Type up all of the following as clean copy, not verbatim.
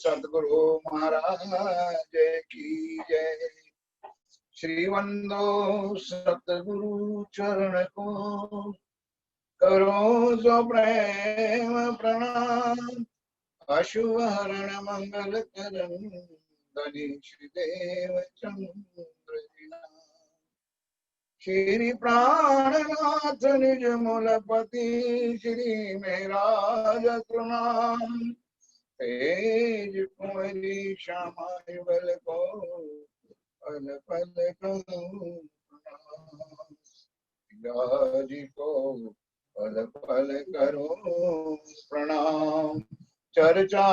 सतगुरु महाराज की जय। श्री वंदो सतगुरु चरण को, करो जो प्रेम प्रणाम। अशुभ हरण मंगल करन, धनी श्री देव चंद्र श्री प्राणनाथ निज मूलपति, श्री मेराज प्रणाम। तेज कुंवरी श्यामाय बल को, पल पल करूं प्रणाम। जी को पल पल करूं प्रणाम। चर्चा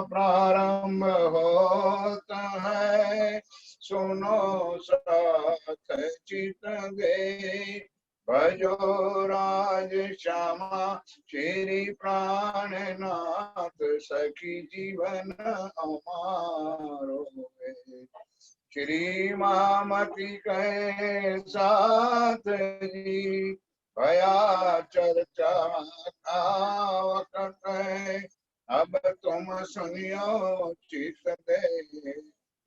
प्रारंभ होता है, सुनो साथ चित दे। भजो राज श्यामा श्री प्राणनाथ, सखी जीवन हमारो है। श्री मामती के साथ जी, भया चर्चा आवत है। अब तुम सुनियो चित दे,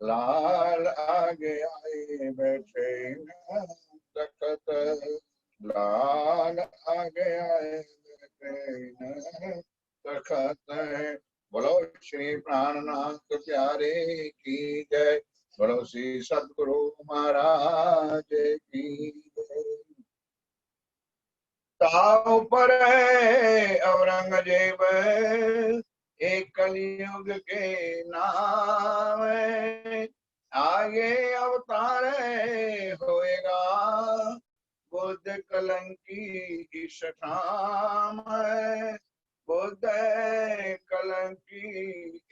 लाल आगे आए बैठे न तखत। लाल आगे आए बैठे न तखत। बोलो श्री प्राणनाथ प्यारे की जय। बोलो श्री सतगुरु महाराज की जय। ताव पर है औरंगजेब, एक कलयुग के नाम। आगे अवतार होएगा, बुद्ध कलंकी इस ठाम। बुद्ध कलंकी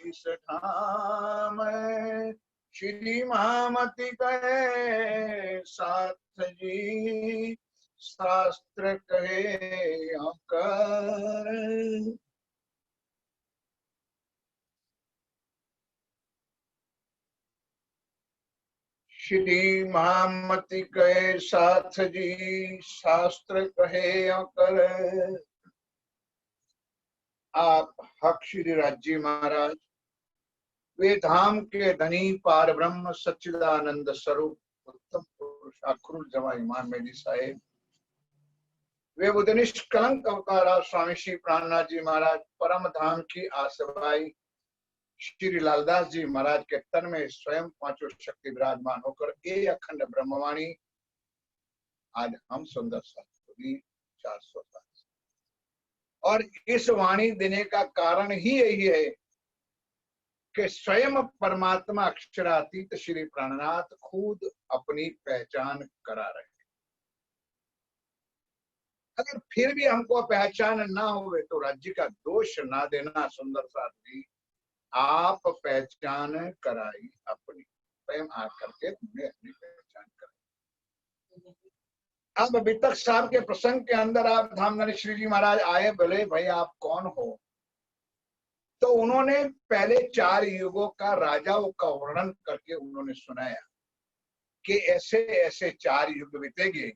इस ठाम। श्री महामती कहे साथ जी, शास्त्र कहे आकर। श्री महामती कहे साथ जी, शास्त्र कहे आकर। आप हक श्री राज्य महाराज, वे धाम के धनी पार ब्रह्म सच्चिदानंद स्वरूप उत्तम पुरुष अक्रूर जमा इमाम मेदी साहेब, वे बुद्ध निष्कलंक अवतारा स्वामी श्री प्राणनाथ जी महाराज, परम धाम की आसवाई श्री लालदास जी महाराज के तन में स्वयं पांचों शक्ति विराजमान होकर एक अखंड ब्रह्मवाणी आज हम सुंदर शास्त्री 407, और इस वाणी देने का कारण ही यही है कि स्वयं परमात्मा अक्षरातीत श्री प्राणनाथ खुद अपनी पहचान करा रहे। अगर फिर भी हमको पहचान ना हुए तो राज्य का दोष ना देना सुंदर साथी, आप पहचान कराई अपनी, स्वयं आकर के हमने अपनी पहचान कराई। अब वितक साहब के प्रसंग के अंदर आप धामधनी श्री जी महाराज आए, बोले भाई आप कौन हो? तो उन्होंने पहले 4 युगों का राजाओं का वर्णन करके उन्होंने सुनाया कि ऐसे ऐसे 4 युग बीतेंगे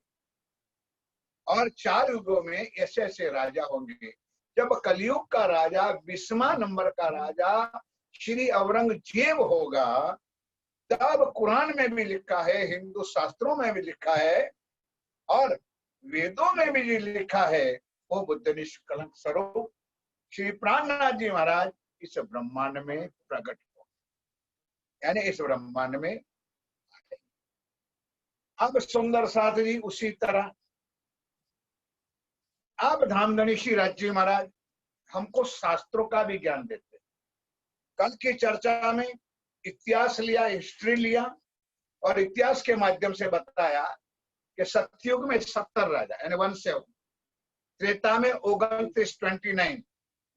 और 4 युगों में ऐसे ऐसे राजा होंगे। जब कलयुग का राजा 20वां नंबर का राजा श्री औरंगजेब होगा, तब कुरान में भी लिखा है, हिंदू शास्त्रों में भी लिखा है और वेदों में भी लिखा है, वो बुद्ध निष्कलंक स्वरूप श्री प्राणनाथ जी महाराज इस ब्रह्मांड में प्रकट हो, यानी इस ब्रह्मांड में। अब सुंदर साथ जी उसी तरह अब धामधनी श्री राज्य महाराज हमको शास्त्रों का भी ज्ञान देते। कल की चर्चा में इतिहास लिया, हिस्ट्री लिया और इतिहास के माध्यम से बताया कि सतयुग में 70 राजा यानी 17, त्रेता में 29,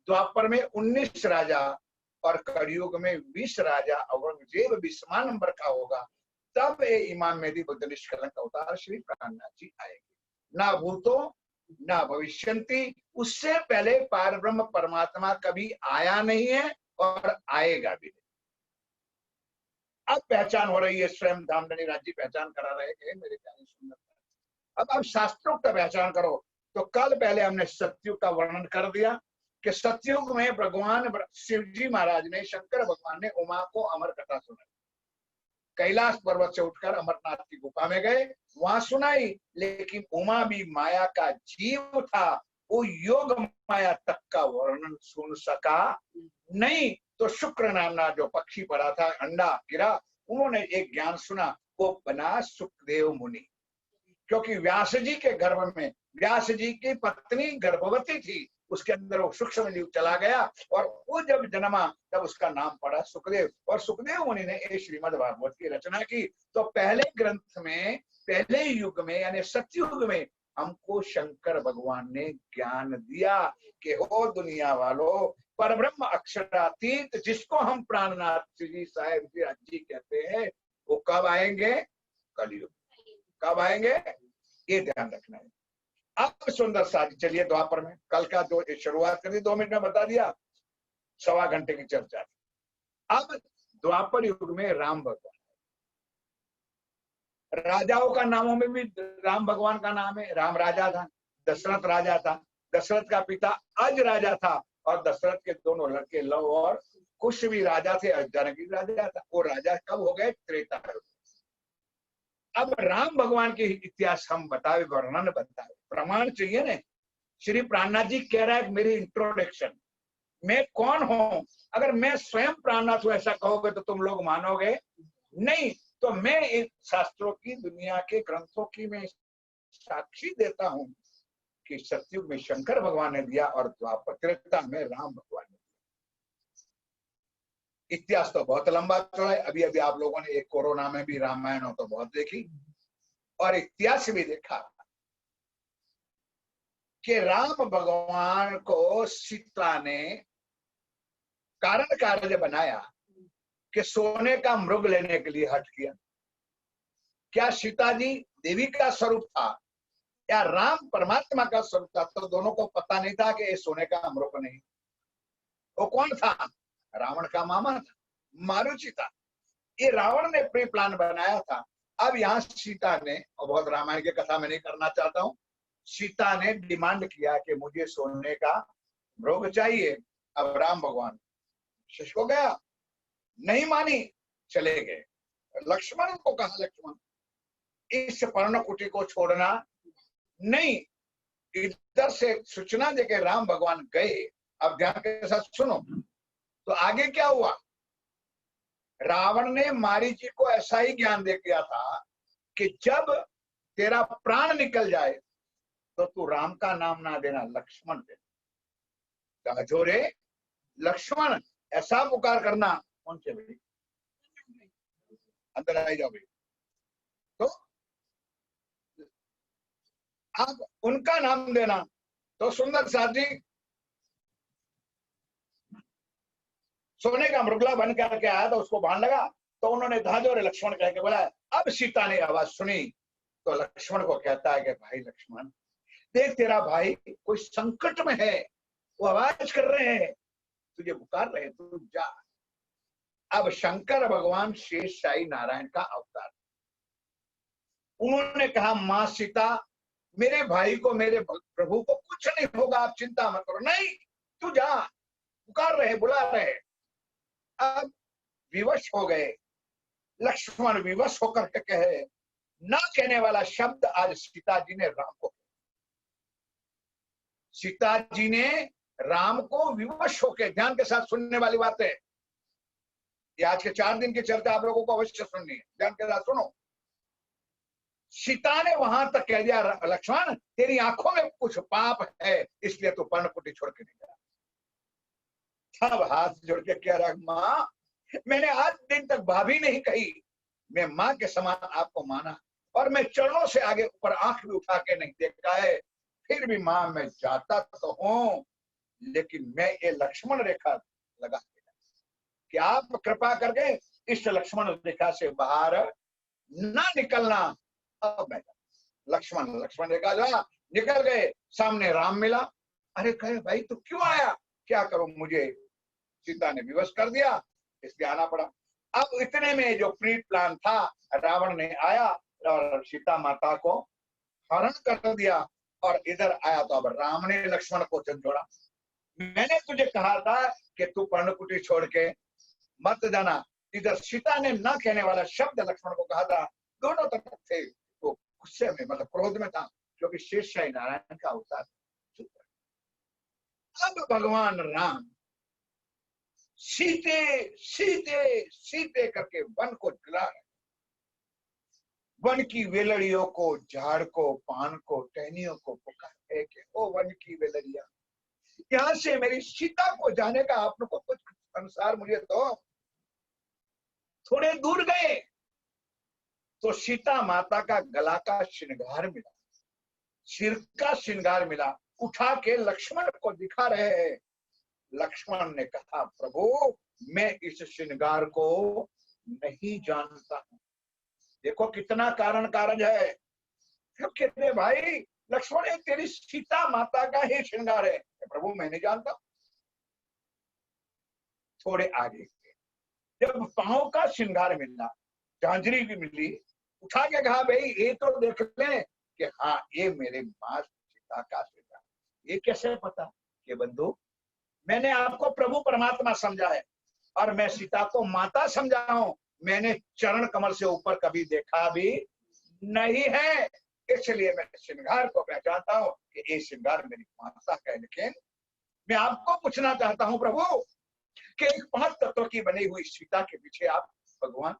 द्वापर में 19 राजा और कलयुग में 20 राजा। औरंगजेब 20वां नंबर का होगा, तब ये इमाम मेहदी बुद्ध निष्कलंक अवतार श्री प्राणनाथ जी आएंगे। ना भूतो ना भविष्यंति, उससे पहले पार ब्रह्म परमात्मा कभी आया नहीं है और आएगा भी नहीं। अब पहचान हो रही है, स्वयं धामधनी राज्य पहचान करा रहे हैं मेरे प्यारे सुंदर। अब शास्त्रों का पहचान करो। तो कल पहले हमने सत्युग का वर्णन कर दिया कि सतयुग में भगवान शिव जी महाराज ने, शंकर भगवान ने उमा को अमर कथा सुनाई। कैलाश पर्वत से उठकर अमरनाथ की गुफा में गए, वहां सुनाई, लेकिन उमा भी माया का जीव था, वो योग माया तक का वर्णन सुन सका नहीं। तो शुक्र नामना जो पक्षी पड़ा था, अंडा गिरा, उन्होंने एक ज्ञान सुना, वो बना सुखदेव मुनि। क्योंकि व्यास जी के गर्भ में व्यास जी की पत्नी गर्भवती थी, उसके अंदर वो सूक्ष्म जीव चला गया और वो जब जन्मा तब उसका नाम पड़ा सुखदेव। और सुखदेव मुनि ने ये श्रीमद् भागवत की रचना की। तो पहले ग्रंथ में, पहले युग में यानी सतयुग में हमको शंकर भगवान ने ज्ञान दिया कि हो दुनिया वालों, परब्रह्म अक्षरातीत जिसको हम प्राणनाथ जी साहेब जी कहते हैं, वो कब आएंगे? कलयुग। कब आएंगे ये ध्यान रखना है। अब सुंदर साथ चलिए द्वापर में, कल का जो शुरुआत करी 2 मिनट में बता दिया, 1.25 घंटे की चर्चा। अब द्वापर युग में राम भगवान, राजाओं का नामों में भी राम भगवान का नाम है। राम राजा था, दशरथ राजा था, दशरथ का पिता अज राजा था, और दशरथ के दोनों लड़के लव और कुश भी राजा थे, जानकी राजा था। वो राजा कब हो गए? त्रेता युग। अब राम भगवान के इतिहास हम बतावे, वर्णन बतावे, प्रमाण चाहिए ना। श्री प्राणनाथ जी कह रहा है मेरी इंट्रोडक्शन, मैं कौन हूं। अगर मैं स्वयं प्राणनाथ हूं ऐसा कहोगे तो तुम लोग मानोगे नहीं। तो मैं इन शास्त्रों की, दुनिया के ग्रंथों की मैं साक्षी देता हूं कि सतयुग में शंकर भगवान ने दिया और द्वापर त्रेता में राम भगवान ने दिया। इतिहास तो बहुत लंबा चौड़ा है। अभी अभी आप लोगों ने एक कोरोना में भी रामायण हो तो बहुत देखी, और इतिहास भी देखा कि राम भगवान को सीता ने कारण कार्य बनाया कि सोने का मृग लेने के लिए हट किया। क्या सीता जी देवी का स्वरूप था या राम परमात्मा का स्वरूप था? तो दोनों को पता नहीं था कि ये सोने का मृग नहीं। वो कौन था? रावण का मामा था, मारुति था। ये रावण ने प्री प्लान बनाया था। अब यहाँ सीता ने, और बहुत रामायण की कथा में नहीं करना चाहता हूँ, सीता ने डिमांड किया कि मुझे सोने का मृग चाहिए। अब राम भगवान शिश हो गया, नहीं मानी, चले गए। लक्ष्मण को कहा, लक्ष्मण इस पर्णकुटी को छोड़ना नहीं। इधर से सूचना देके राम भगवान गए। अब ध्यान के साथ सुनो, तो आगे क्या हुआ? रावण ने मारीची को ऐसा ही ज्ञान दे दिया था कि जब तेरा प्राण निकल जाए तो तू राम का नाम ना देना, लक्ष्मण देना। जोरे लक्ष्मण ऐसा पुकार करना। कौन से भाई अंदर आई जाओ भाई। तो आप उनका नाम देना। तो सुंदर साथ जी सोने का मृगला बन करके आया तो उसको बांध लगा। तो उन्होंने धाजोरे लक्ष्मण कह के बोला। अब सीता ने आवाज सुनी तो लक्ष्मण को कहता है कि भाई लक्ष्मण देख, तेरा भाई कोई संकट में है, वो आवाज कर रहे हैं, तुझे पुकार रहे, तू जा। अब शंकर भगवान शेष शाही नारायण का अवतार, उन्होंने कहा मां सीता, मेरे भाई को, मेरे प्रभु को कुछ नहीं होगा, आप चिंता मत करो। नहीं, तू जा, पुकार रहे, बुला रहे। अब विवश हो गए लक्ष्मण, विवश होकर के कहे, ना कहने वाला शब्द आज सीता जी ने राम को, सीता जी ने राम को विवश होकर, ध्यान के साथ सुनने वाली बात है। ये आज के 4 दिन की चर्चा आप लोगों को अवश्य सुननी है, ध्यान के साथ सुनो। सीता ने वहां तक कह दिया, लक्ष्मण तेरी आंखों में कुछ पाप है, इसलिए तू पर्णकुटी छोड़ के नहीं जा। तब हाथ जोड़ के कह रहा, मां मैंने आज दिन तक भाभी नहीं कही, मैं मां के समान आपको माना, और मैं चरणों से आगे ऊपर आंख भी उठा के नहीं देखा है। फिर भी मां मैं जाता तो हूं, लेकिन मैं ये लक्ष्मण रेखा लगा कि आप कृपा करके इस लक्ष्मण रेखा से बाहर ना निकलना। अब मैं लक्ष्मण रेखा जो निकल गए, सामने राम मिला। अरे कहे भाई तू क्यों आया? क्या करूं, मुझे सीता ने विवश कर दिया, इसलिए आना पड़ा। अब इतने में जो प्री प्लान था, रावण ने आया और सीता माता को हरण कर दिया और इधर आया। तो अब राम ने लक्ष्मण को झंझोड़ा, मैंने तुझे कहा था कि तू पर्णकुटी छोड़ के मत जाना। इधर सीता ने न कहने वाला शब्द लक्ष्मण को कहा था। दोनों तरफ थे, वो गुस्से में मतलब क्रोध में था, क्योंकि शेषशाही नारायण का अवतार। अब भगवान राम सीते सीते सीते करके वन को जला रहे। वन की वेलड़ियों को, झाड़ को, पान को, टहनियों को पुकार कि ओ वन की वेलड़िया, यहाँ से मेरी सीता को जाने का आप लोग को कुछ अनुसार मुझे तो। थोड़े दूर गए तो सीता माता का गला का श्रृंगार मिला, सिर का श्रृंगार मिला, उठा के लक्ष्मण को दिखा रहे हैं। लक्ष्मण ने कहा प्रभु मैं इस श्रृंगार को नहीं जानता हूं। देखो कितना कारण कारज है। फिर कहते भाई लक्ष्मण ये तेरी सीता माता का ही श्रृंगार है। प्रभु मैं नहीं जानता। थोड़े आगे जब पांव का श्रृंगार मिला, झांझरी भी मिली, उठा के कहा भाई ये तो देख ले कि हाँ ये मेरे मां सीता का श्रृंगार। ये कैसे पता? कि बंधु मैंने आपको प्रभु परमात्मा समझा है और मैं सीता को माता समझा हूं। मैंने चरण कमल से ऊपर कभी देखा भी नहीं है, इसलिए मैं श्रृंगार को पहचानता हूं कि ये श्रृंगार मेरी माता का है। लेकिन मैं आपको पूछना चाहता हूं प्रभु कि एक 5 तत्व की बनी हुई सीता के पीछे आप भगवान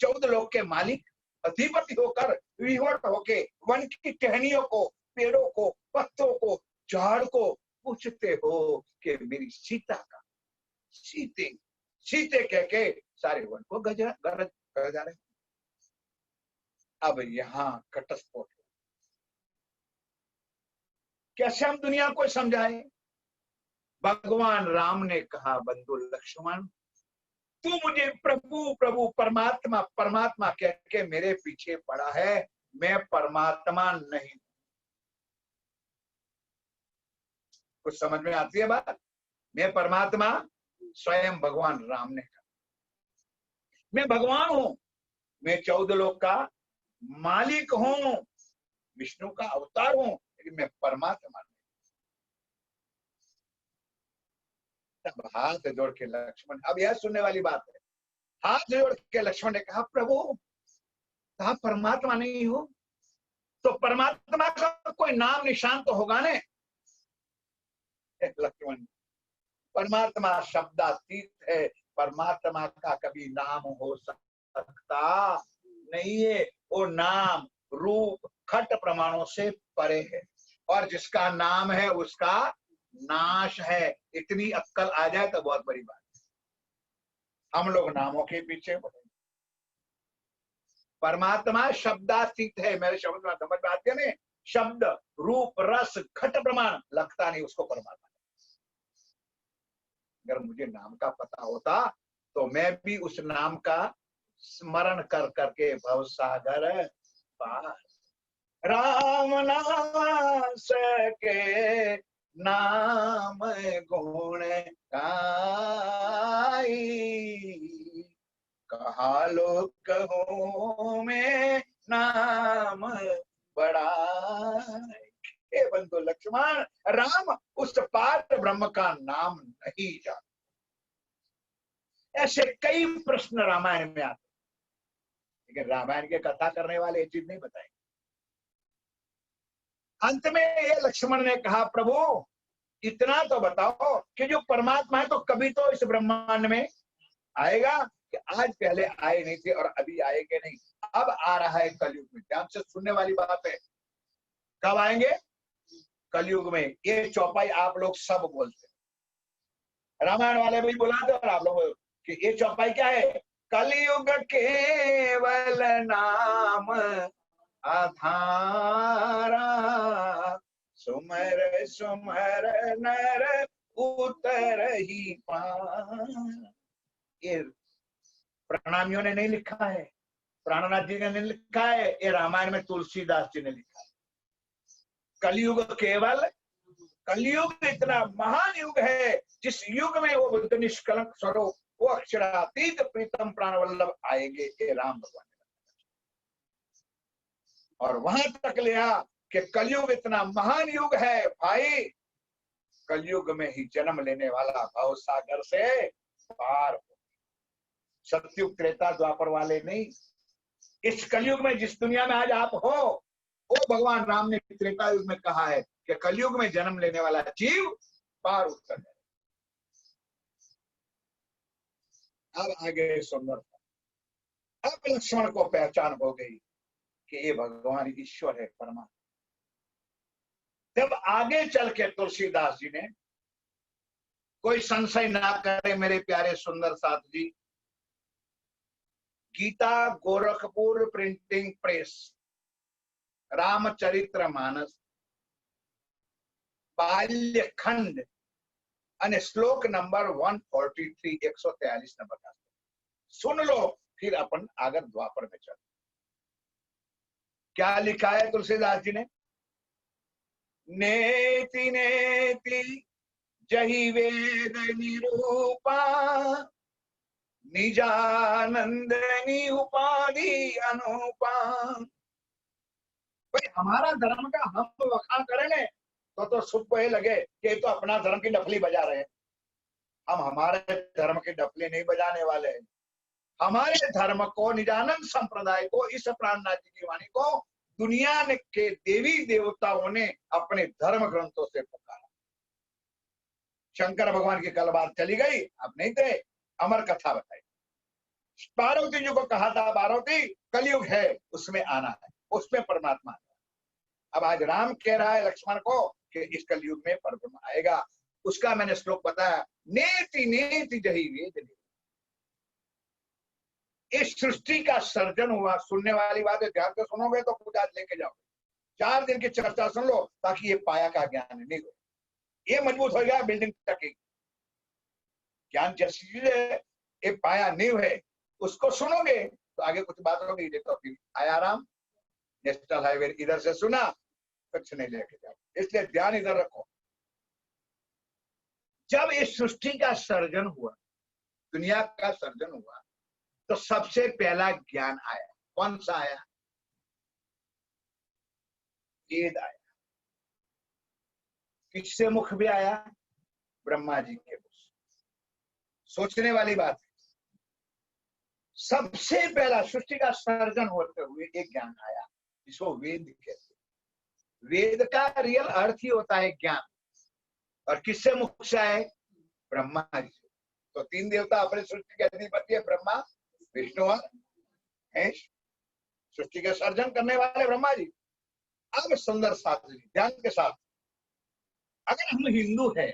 14 लोक के मालिक अधिपति होकर विहवट होके वन की टहनियों को, पेड़ों को, पत्तों को, झाड़ को पूछते हो कि मेरी सीता का। सीते सीते कह के सारे वन को गरज कर जा रहे। अब यहां घटस्फोट कैसे हम दुनिया को समझाएं? भगवान राम ने कहा बंधु लक्ष्मण तू मुझे प्रभु प्रभु परमात्मा परमात्मा कह के मेरे पीछे पड़ा है, मैं परमात्मा नहीं। कुछ समझ में आती है बात? मैं परमात्मा स्वयं भगवान राम ने कहा। मैं भगवान हूं, मैं 14 लोक का मालिक हूं, विष्णु का अवतार हूं, लेकिन मैं परमात्मा नहीं। तब हाथ जोड़ के लक्ष्मण, अब यह सुनने वाली बात है, हाथ जोड़ के लक्ष्मण ने कहा प्रभु आप परमात्मा नहीं हो तो परमात्मा का कोई नाम निशान तो होगा ने? लक्ष्मण परमात्मा शब्दातीत है, परमात्मा का कभी नाम हो सकता नहीं है। वो नाम रूप खट प्रमाणों से परे है और जिसका नाम है उसका नाश है। इतनी अक्कल आ जाए तो बहुत बड़ी बात है। हम लोग नामों के पीछे पड़े। परमात्मा शब्दातीत है। मेरे शब्द में समझ में आती है ना? शब्द रूप रस घट प्रमाण लगता नहीं उसको परमात्मा। अगर मुझे नाम का पता होता तो मैं भी उस नाम का स्मरण कर करके भव सागर पार। राम नाम सके नाम गुण गाई, कहा लोग कहूं मैं नाम बड़ाई। हे बंधु लक्ष्मण राम उस पार ब्रह्म का नाम नहीं जानता। ऐसे कई प्रश्न रामायण में आते, लेकिन रामायण के कथा करने वाले ये चीज नहीं बताएंगे। अंत में ये लक्ष्मण ने कहा प्रभु इतना तो बताओ कि जो परमात्मा है तो कभी तो इस ब्रह्मांड में आएगा कि आज पहले आए नहीं थे और अभी आएंगे नहीं, अब आ रहा है कलयुग में। ध्यान से सुनने वाली बात है। कब आएंगे? कलयुग में। ये चौपाई आप लोग सब बोलते हैं, रामायण वाले भी बुलाते और आप लोग कि ये चौपाई क्या है? कलयुग केवल नाम आधारा, सुमर सुमर नर उतर ही पार। ये प्रणामियों ने नहीं लिखा है, प्राणनाथ जी ने नहीं लिखा है, ये रामायण में तुलसीदास जी ने लिखा है। कलयुग केवल, कलयुग इतना महान युग है जिस युग में वो बुद्ध निष्कलंक स्वरूप वो अक्षरातीत प्रीतम प्राण वल्लभ आएंगे, ये राम भगवान ने। और वहां तक लिया कि कलयुग इतना महान युग है भाई कलयुग में ही जन्म लेने वाला भव सागर से पार हो। सतयुग त्रेता द्वापर वाले नहीं, इस कलयुग में जिस दुनिया में आज आप हो, वो भगवान राम ने त्रेता युग में कहा है कि कलयुग में जन्म लेने वाला जीव पार उतर है। अब आगे सुंदर, अब लक्ष्मण को पहचान हो गई कि ये भगवान ईश्वर है, परमात्मा। जब आगे चल के तुलसीदास जी ने, कोई संशय ना करे मेरे प्यारे सुंदर साथ जी, गीता गोरखपुर प्रिंटिंग प्रेस, रामचरित्र मानस, बाल्य खंड અને શ્લોક નંબર 143 143 નંબર का सुन लो, फिर अपन आगे द्वापर में चल। क्या लिखा है तुलसीदास जी ने? नेति नेति जहि वेद निरूपा, निजानंदनी उपाधि अनुपा। भाई हमारा धर्म का हम वखाण करें तो सबको ये लगे कि तो अपना धर्म की डफली बजा रहे हैं। हम हमारे धर्म की डफली नहीं बजाने वाले हैं। हमारे धर्म को, निजानंद संप्रदाय को, इस प्राणनाथ जी की वाणी को दुनिया के देवी देवताओं ने अपने धर्म ग्रंथों से पुकारा। शंकर भगवान की कल बात चली गई, अब नहीं थे, अमर कथा बताई। पार्वती जी को कहा था, पार्वती कलयुग है, उसमें आना है, उसमें परमात्मा है। अब आज राम कह रहा है लक्ष्मण को कि इस कलयुग में परब्रह्म आएगा। उसका मैंने श्लोक बताया, नेति नेति जहि वेद। इस सृष्टि का सर्जन हुआ। सुनने वाली बात है, ध्यान से सुनोगे तो कुछ आज लेके जाओगे। 4 दिन की चर्चा सुन लो ताकि ये पाया का ज्ञान नहीं हो, ये मजबूत हो गया, बिल्डिंग टकेगी। ज्ञान जैसी चीज है, ये पाया नींव है, उसको सुनोगे तो आगे कुछ बात होगी। देखो फिर आया राम, नेशनल हाईवे इधर से सुना, कुछ नहीं लेके जाओ, इसलिए ध्यान इधर रखो। जब इस सृष्टि का सर्जन हुआ, दुनिया का सर्जन हुआ, तो सबसे पहला ज्ञान आया। कौन सा आया? वेद आया। किससे मुख भी आया? ब्रह्मा जी के मुख। सोचने वाली बात है। सबसे पहला सृष्टि का सर्जन होते हुए एक ज्ञान आया, जिसको वेद कहते हैं। वेद का रियल अर्थ ही होता है ज्ञान। और किससे मुख से आए? ब्रह्मा जी से। तो 3 देवता अपने सृष्टि के अधिपति है, ब्रह्मा, विष्णु और महेश। सृष्टि के सर्जन करने वाले ब्रह्मा जी। अब सुंदर साथ जी ध्यान के साथ, अगर हम हिंदू है,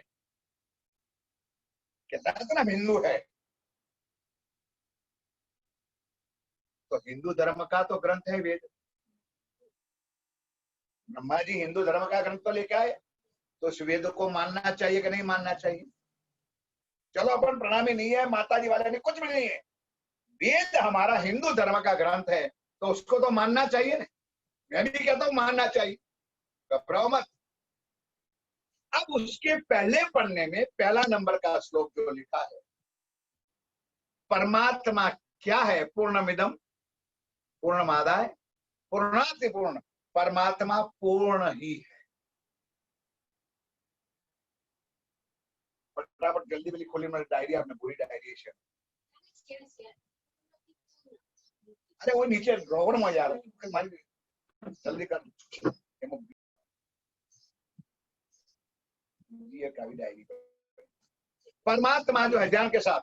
सनातन हिंदू है, तो हिंदू धर्म का तो ग्रंथ है वेद। ब्रह्मा जी हिंदू धर्म का ग्रंथ तो लेके आए, तो उस वेद को मानना चाहिए कि नहीं मानना चाहिए? चलो अपन प्रणामी नहीं है, माता जी वाले नहीं, कुछ भी नहीं है, वेद हमारा हिंदू धर्म का ग्रंथ है, तो उसको तो मानना चाहिए ना। मैं भी कहता हूं मानना चाहिए, घबराओ मत। अब उसके पहले पन्ने में पहला नंबर का श्लोक जो लिखा है, परमात्मा क्या है? पूर्णमिदं पूर्णमादाय पूर्णाति पूर्ण। परमात्मा पूर्ण ही है। फटाफट जल्दी जल्दी खोली मेरी डायरी, आपने पूरी डायरी है। अरे वो नीचे ड्रॉवर में जा रहा है, जल्दी कर। डायरी परमात्मा जो है ध्यान के साथ,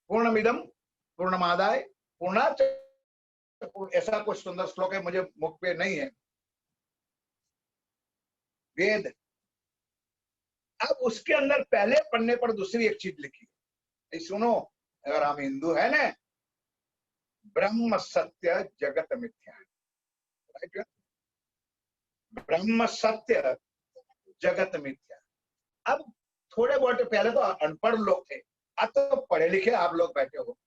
पूर्णमिदं पूर्णमादाय पूर्णात्, ऐसा कुछ सुंदर श्लोक है, मुझे मुख पे नहीं है। वेद। अब उसके अंदर पहले पन्ने पर दूसरी एक चीज लिखी है, सुनो, अगर हम हिंदू है ना, ब्रह्म सत्य जगत मिथ्या। ब्रह्म सत्य जगत मिथ्या। अब थोड़े बहुत पहले तो अनपढ़ लोग थे, अब तो पढ़े लिखे आप लोग बैठे हो।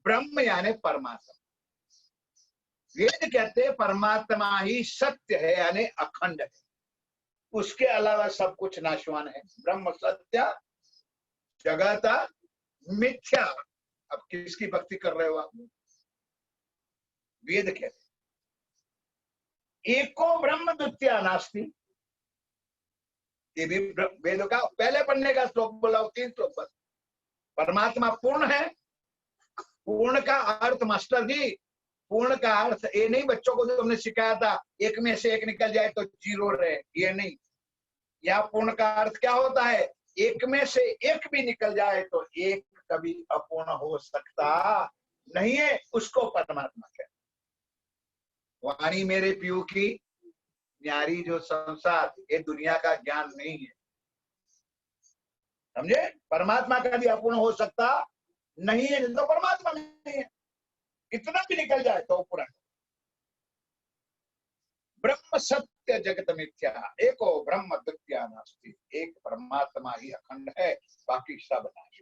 ब्रह्म यानी परमात्मा। वेद कहते हैं परमात्मा ही सत्य है, यानी अखंड है, उसके अलावा सब कुछ नाशवान है। ब्रह्म सत्य जगत मिथ्या। अब किसकी भक्ति कर रहे हो आप? वेद कहते हैं एको ब्रह्म द्वितीया नास्ति, ये भी वेदों का पहले पढ़ने का श्लोक बोला, 3 श्लोक बस। परमात्मा पूर्ण है। पूर्ण का अर्थ मास्टर जी, पूर्ण का अर्थ ये नहीं बच्चों को जो तुमने सिखाया था एक में से एक निकल जाए तो 0 रहे, ये नहीं। या पूर्ण का अर्थ क्या होता है, एक में से एक भी निकल जाए तो एक कभी अपूर्ण हो सकता नहीं है, उसको परमात्मा कहते। वाणी मेरे प्यू की न्यारी जो संसार, ये दुनिया का ज्ञान नहीं है, समझे। परमात्मा का भी अपूर्ण हो सकता नहीं है, तो परमात्मा नहीं है। इतना भी निकल जाए तो पूरा। ब्रह्म सत्य जगत मिथ्या, एको ब्रह्म द्वितीया नास्ति। एक परमात्मा ही अखंड है, बाकी सब नाश।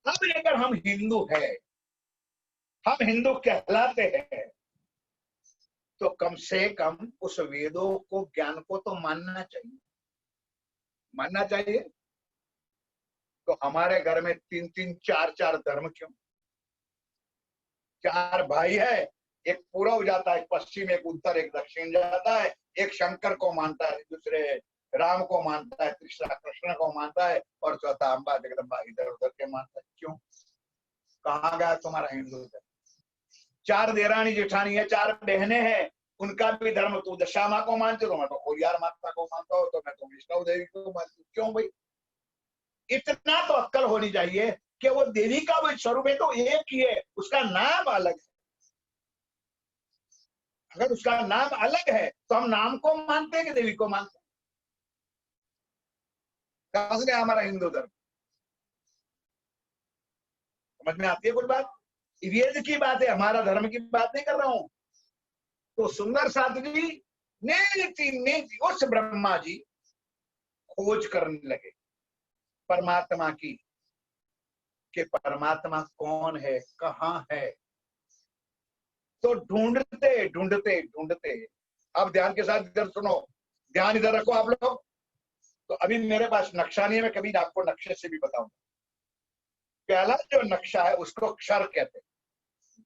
अब अगर हम हिंदू है, हम हिंदू कहलाते हैं, तो कम से कम उस वेदों को, ज्ञान को तो मानना चाहिए, मानना चाहिए। तो हमारे घर में 3-3, 4-4 धर्म क्यों? 4 भाई है, एक पूर्व जाता है, एक पश्चिम, एक उत्तर, एक दक्षिण जाता है। एक शंकर को मानता है, दूसरे राम को मानता है, तीसरा कृष्ण को मानता है, और चौथा अम्बा जगदम्बा इधर उधर के मानता है। क्यों? कहाँ गया तुम्हारा हिंदू धर्म? 4 देरानी जेठानी है, 4 बहनें हैं, उनका भी धर्म तू दशा माँ को मानते हो, मैं तो कोरियार माता को मानता हूँ, तो मैं तो वैष्णव देवी को मानती हूँ। क्यों भाई? इतना तो अक्ल होनी चाहिए कि वो देवी का वो स्वरूप है तो एक ही है, उसका नाम अलग है। अगर उसका नाम अलग है तो हम नाम को मानते हैं कि देवी को मानते हैं? कहां से गया हमारा हिंदू धर्म? समझ में आती है कुछ बात? वेद की बात है, हमारा धर्म की बात नहीं कर रहा हूं। तो सुंदर साध्वी ने उस ब्रह्मा जी खोज करने लगे परमात्मा की, कि परमात्मा कौन है, कहाँ है। तो ढूंढते ढूंढते ढूंढते, अब ध्यान के साथ इधर सुनो, ध्यान इधर रखो आप लोग। तो अभी मेरे पास नक्शा नहीं है, मैं कभी आपको नक्शे से भी बताऊंगा। पहला जो नक्शा है उसको क्षर कहते हैं।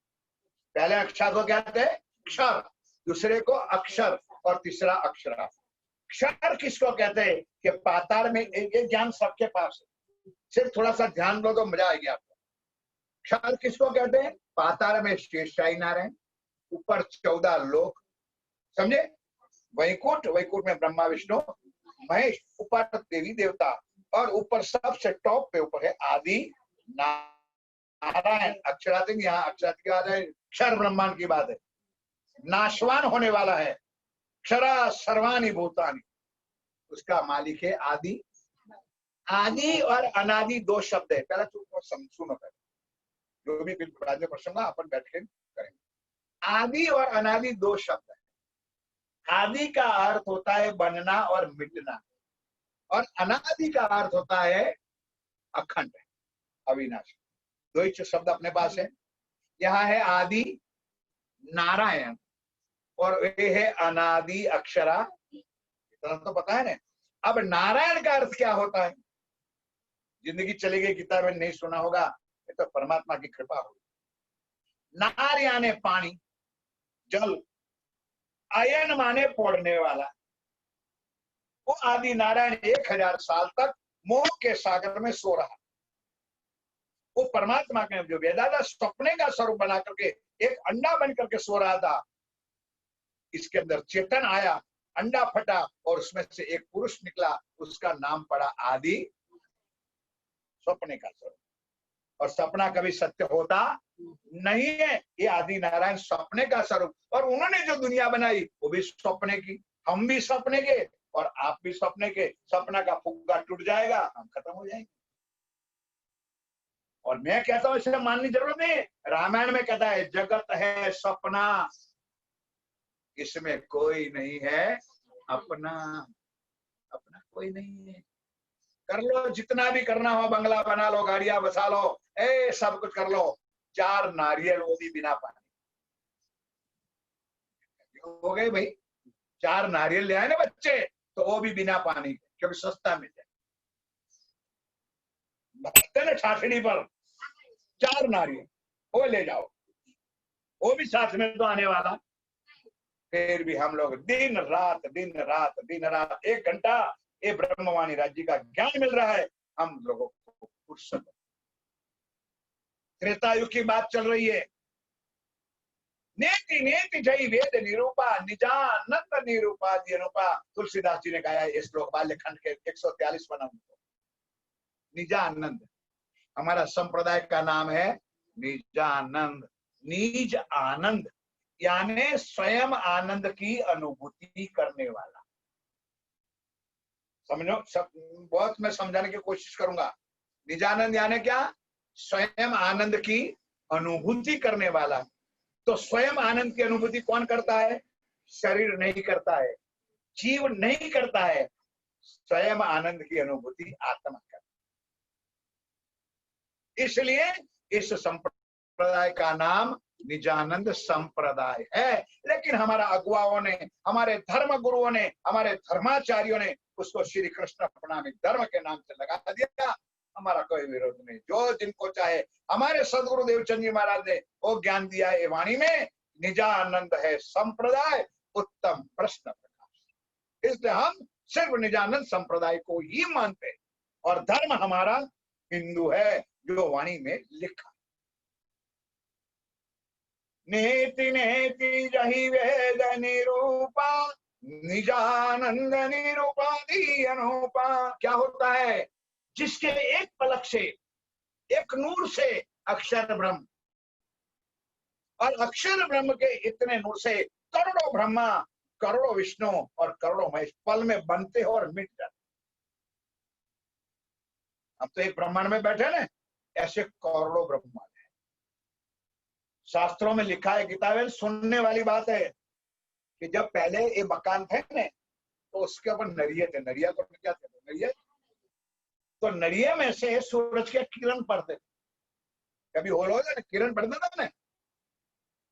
पहले अक्षर को कहते हैं क्षर, दूसरे को अक्षर, और तीसरा अक्षरा। क्षर किसको कहते हैं कि पाताल में, ये ज्ञान सबके पास है, सिर्फ थोड़ा सा ध्यान दो तो मजा आएगी आपको। क्षर किसको कहते हैं? पाताल में शेषशाही नारायण, ऊपर 14 लोक, समझे। वैकुंठ, वैकुंठ में ब्रह्मा विष्णु महेश, ऊपर देवी देवता, और ऊपर सबसे टॉप पे ऊपर है आदि नारायण। अक्षराधिक, यहाँ अक्षराधिक की बात है, क्षर ब्रह्मांड की बात है। नाशवान होने वाला है, क्षरा सर्वाणि भूतानि, उसका मालिक है आदि। आदि और अनादि 2 शब्द है। पहला सुनो, पहले जो भी बिल्कुल राज्य प्रसंग अपन बैठ के करेंगे। आदि और अनादि 2 शब्द है। आदि का अर्थ होता है बनना और मिटना, और अनादि का अर्थ होता है अखंड, अविनाशी। 2 ही शब्द अपने पास है। यहाँ है आदि नारायण, और ये है अनादि अक्षरा। इतना तो पता है ना। अब नारायण का अर्थ क्या होता है? जिंदगी चली गई, किताब में नहीं सुना होगा, ये तो परमात्मा की कृपा होगी। नार यानी पानी, जल, अयन माने पौड़ने वाला। वो आदि नारायण 1000 साल तक मोह के सागर में सो रहा। वो परमात्मा के जो वेदांत सपने का स्वरूप बना करके एक अंडा बन करके सो रहा था, इसके अंदर चेतन आया, अंडा फटा, और उसमें से एक पुरुष निकला, उसका नाम पड़ा आदि। सपने का स्वरूप, और सपना कभी सत्य होता नहीं है। ये आदि नारायण सपने का स्वरूप, और उन्होंने जो दुनिया बनाई वो भी सपने की, हम भी सपने के, और आप भी सपने के। सपना का फुग्गा टूट जाएगा, हम खत्म हो जाएंगे। और मैं कहता हूं इसे मानने की जरूरत नहीं। रामायण में कहता है जगत है सपना, इसमें कोई नहीं है अपना। अपना कोई नहीं है। कर लो जितना भी करना हो, बंगला बना लो, गाड़ियां बसा लो, सब कुछ कर लो, 4 नारियल वो भी बिना पानी हो गए भाई। 4 नारियल ले आए ना बच्चे, तो वो भी बिना पानी, क्योंकि सस्ता मिल जाए। भरते ना छाछड़ी पर 4 नारियल, वो ले जाओ, वो भी साथ में तो आने वाला। फिर भी हम लोग दिन रात 1 घंटा ये ब्रह्मवाणी राज्य का ज्ञान मिल रहा है, हम लोगों को फुर्सत। त्रेता युग की बात चल रही है। नेति नेति जय वेद निरूपा निजानंद निरूपा अनुपा। तुलसीदास जी ने गाया इस श्लोक बाल्य खंड के 143 नंबर। निजानंद हमारा संप्रदाय का नाम है निजानंद। निज आनंद यानी स्वयं आनंद की अनुभूति करने वाला। समझो, सब बहुत मैं समझाने की कोशिश करूंगा। निजानंद यानी क्या? स्वयं आनंद की अनुभूति करने वाला। तो स्वयं आनंद की अनुभूति कौन करता है? शरीर नहीं करता है, जीव नहीं करता है। स्वयं आनंद की अनुभूति आत्मा करता है। इसलिए इस संप्रदाय का नाम निजानंद संप्रदाय है। लेकिन हमारा अगुवाओं ने, हमारे धर्म गुरुओं ने, हमारे धर्माचार्यों ने उसको श्री कृष्ण प्रणामी धर्म के नाम से लगा दिया। हमारा कोई विरोध नहीं, जो जिनको चाहे। हमारे सदगुरु देवचंद जी महाराज ने वो ज्ञान दिया है वाणी में, निजानंद है संप्रदाय उत्तम प्रश्न प्रकाश। इसलिए हम सिर्फ निजानंद संप्रदाय को ही मानते हैं और धर्म हमारा हिंदू है जो वाणी में लिखा। नेति नेति जहि वेद निरूपा निजानंद निरूपादि अनुपा। क्या होता है? जिसके एक पलक से, एक नूर से अक्षर ब्रह्म, और अक्षर ब्रह्म के इतने नूर से करोड़ों ब्रह्मा, करोड़ों विष्णु और करोड़ों महेश पल में बनते हो और मिट जाते। हम तो एक ब्रह्मांड में बैठे ना, ऐसे करोड़ों ब्रह्मांड है। शास्त्रों में लिखा है, किताबें सुनने वाली बात है कि जब पहले ये मकान थे ना, तो उसके ऊपर नरिये थे। नरिया तो क्या थे? नरिये। तो नरिये में से सूरज के किरण पड़ते थे। कभी होल हो जाए किरण पड़ता था ना,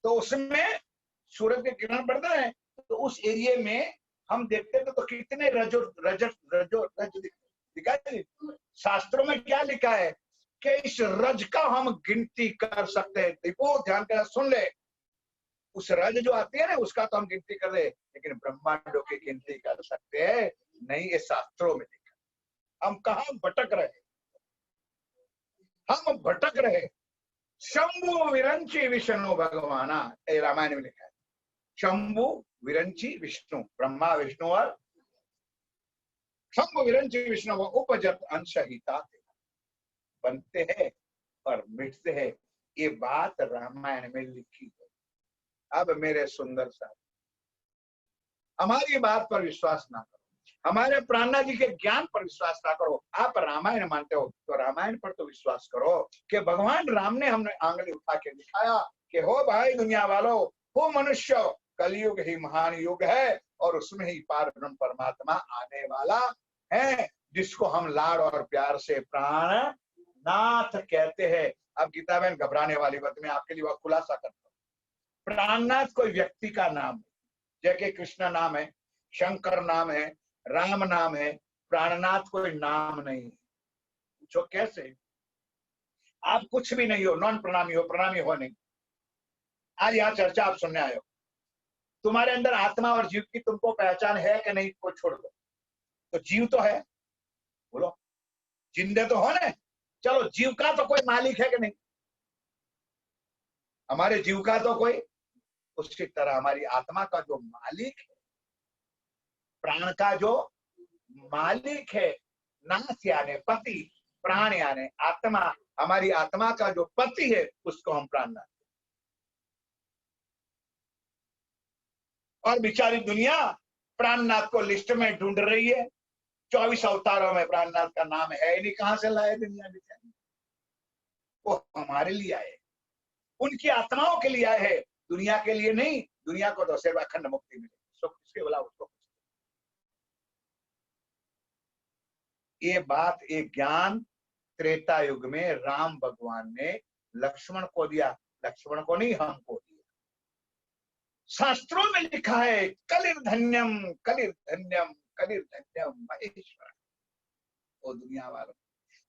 तो उसमें सूरज के किरण पड़ते हैं। तो उस एरिया में हम देखते थे तो कितने रजो रज रजो रज दिखाई। शास्त्रों में क्या लिखा है कि इस रज का हम गिनती कर सकते हैं। देखो ध्यान कर सुन ले, उस रज जो आती है ना उसका तो हम गिनती कर रहे, लेकिन ब्रह्मांडों की गिनती कर सकते हैं नहीं। ये शास्त्रों में लिखा। हम कहां भटक रहे? हम भटक रहे। शंभु विरंची विष्णु भगवाना, रामायण में लिखा है। शंभु विरंची विष्णु, ब्रह्मा विष्णु और शंभु विरंची विष्णु उपजत अंशहिता बनते हैं और मिटते हैं। ये बात रामायण में लिखी है। अब मेरे सुंदर साहब, हमारी बात पर विश्वास ना करो, हमारे प्राणनाथ जी के ज्ञान पर विश्वास ना करो। आप रामायण मानते हो तो रामायण पर तो विश्वास करो कि भगवान राम ने हमने आंगली उठा के दिखाया कि हो भाई दुनिया वालों, हो मनुष्य, कलयुग ही महान युग है और उसमें ही पार ब्रह्म परमात्मा आने वाला है, जिसको हम लाड़ और प्यार से प्राणनाथ कहते हैं। अब गीता बहन घबराने वाली बात मैं आपके लिए वह खुलासा करता हूँ। प्राणनाथ कोई व्यक्ति का नाम है, जैसे कृष्ण नाम है, शंकर नाम है, राम नाम है। प्राणनाथ कोई नाम नहीं है। पूछो कैसे? आप कुछ भी नहीं हो, नॉन प्रणामी हो, प्रणामी हो नहीं। आज यहाँ चर्चा आप सुनने आए हो। तुम्हारे अंदर आत्मा और जीव की तुमको पहचान है कि नहीं? को छोड़ दो। तो जीव तो है, बोलो जिंदे तो हो ना। चलो जीव का तो कोई मालिक है कि नहीं? हमारे जीव का तो कोई, उसी तरह हमारी आत्मा का जो मालिक है, प्राण का जो मालिक है, नाथ यानी पति, प्राण यानी आत्मा, हमारी आत्मा का जो पति है उसको हम प्राणनाथ। और बेचारी दुनिया प्राणनाथ को लिस्ट में ढूंढ रही है। 24 अवतारों में प्राणनाथ का नाम है नहीं, कहां से लाए दुनिया बेचारी? वो हमारे लिए आए, उनकी आत्माओं के लिए आए हैं, दुनिया के लिए नहीं। दुनिया को तो सिर्फ अखंड मुक्ति मिले, सुख किसके बोला उसको। ये बात, ये ज्ञान त्रेता युग में राम भगवान ने लक्ष्मण को दिया। लक्ष्मण को नहीं, हमको दिया। शास्त्रों में लिखा है कलिर्धन्यम कलिर्धन्यम कलिर्धन्यम महेश्वर। ओ दुनिया वालों,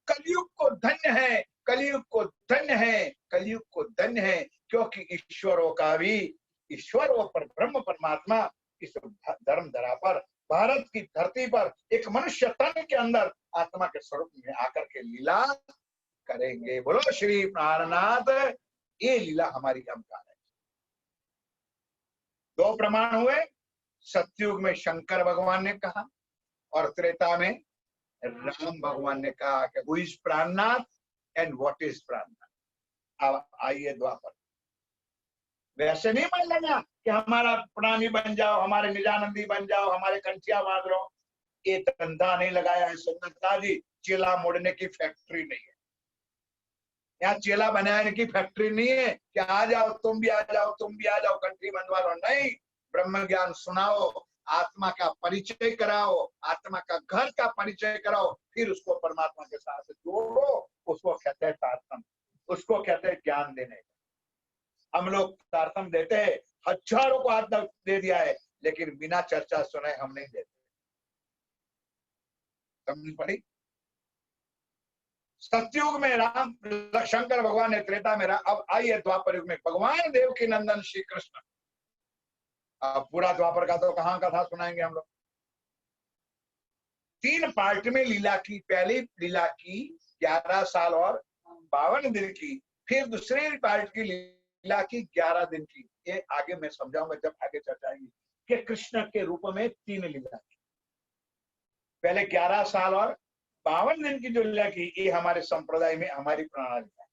कलयुग को धन्य है, कलयुग को धन्य है, कलयुग को धन्य है, क्योंकि ईश्वरों का भी, ईश्वर और पर ब्रह्म परमात्मा इस धर्म धरा पर भारत की धरती पर एक मनुष्य तन के अंदर आत्मा के स्वरूप में आकर के लीला करेंगे। बोलो श्री प्राणनाथ, ये लीला हमारी अवतार है। दो प्रमाण हुए, सतयुग में शंकर भगवान ने कहा और त्रेता में राम भगवान ने कहा कि who is Prannath and what is Prannath. अब आइए द्वापर। वैसे नहीं मान लेना कि हमारा प्राणी बन जाओ, हमारे निजानंदी बन जाओ, हमारे कंठिया बांध लो। ये धंधा नहीं लगाया है सुंदरता जी। चेला मोड़ने की फैक्ट्री नहीं है यहाँ, चेला बनाने की फैक्ट्री नहीं है कि आ जाओ तुम भी आ जाओ, तुम भी आ जाओ, कंठी बंधवा लो। नहीं, ब्रह्म ज्ञान सुनाओ, आत्मा का परिचय कराओ, आत्मा का घर का परिचय कराओ, फिर उसको परमात्मा के साथ जोड़ो। उसको कहते हैं तारतम, उसको कहते हैं ज्ञान देने। हम लोग तारतम देते हैं, हजारों को हाथ दे दिया है, लेकिन बिना चर्चा सुने हम नहीं देते। समझ पड़ी? सतयुग में राम शंकर भगवान ने, त्रेता में राम। अब आइए द्वापर युग में भगवान देव की नंदन श्री कृष्ण। अब पूरा द्वापर का तो कहां कथा सुनाएंगे हम लोग। 3 पार्ट में लीला की। पहली लीला की 11 साल और 52 दिन की, फिर दूसरे पार्ट की लीला की 11 दिन की। ये आगे मैं समझाऊंगा जब आगे चर्चा आएगी कि कृष्ण के रूप में 3 लीला की। पहले 11 साल और 52 दिन की जो लीला की, ये हमारे संप्रदाय में हमारी प्रणाली है।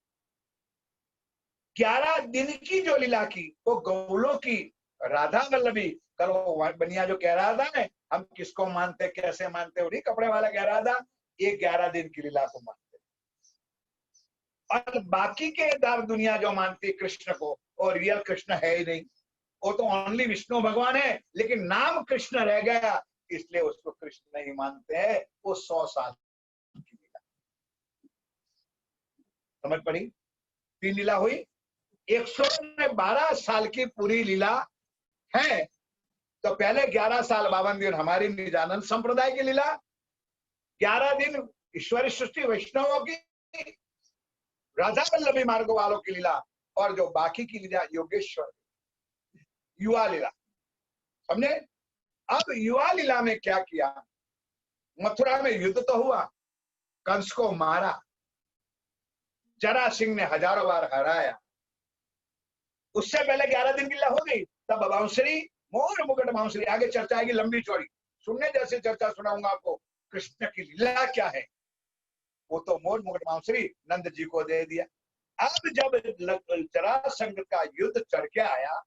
11 दिन की जो लीला की वो गौलों की राधा वल्लभी। कल वो बनिया जो कह रहा था ना, हम किसको मानते कैसे मानते, वो नहीं कपड़े वाला कह रहा था, ये 11 दिन की लीला को मानते। और बाकी के दुनिया जो मानती कृष्ण को, और रियल कृष्ण है ही नहीं, वो तो ओनली विष्णु भगवान है, लेकिन नाम कृष्ण रह गया, इसलिए उसको कृष्ण नहीं मानते हैं। वो 100 साल की लीला। समझ पड़ी? 3 लीला हुई, 112 साल की पूरी लीला है। तो पहले 11 साल 52 दिन हमारी निजानंद संप्रदाय की लीला, 11 दिन ईश्वरी सृष्टि वैष्णवों की, राधा वल्लभी मार्ग वालों की लीला, और जो बाकी की लीला योगेश्वर युवा लीला। समझे? अब युवा लीला में क्या किया, मथुरा में युद्ध तो हुआ, कंस को मारा, जरा सिंह ने हजारों बार हराया। उससे पहले 11 दिन की लीला हो गई। तब बांसुरी, मोर मुकुट बांसुरी, आगे चर्चा आएगी लंबी चौड़ी, सुनने जैसे चर्चा सुनाऊंगा आपको। कृष्ण की लीला क्या है, वो तो मोर मुकुट बांसुरी नंद जी को दे दिया। अब जब जरासंध का युद्ध चढ़ के आया,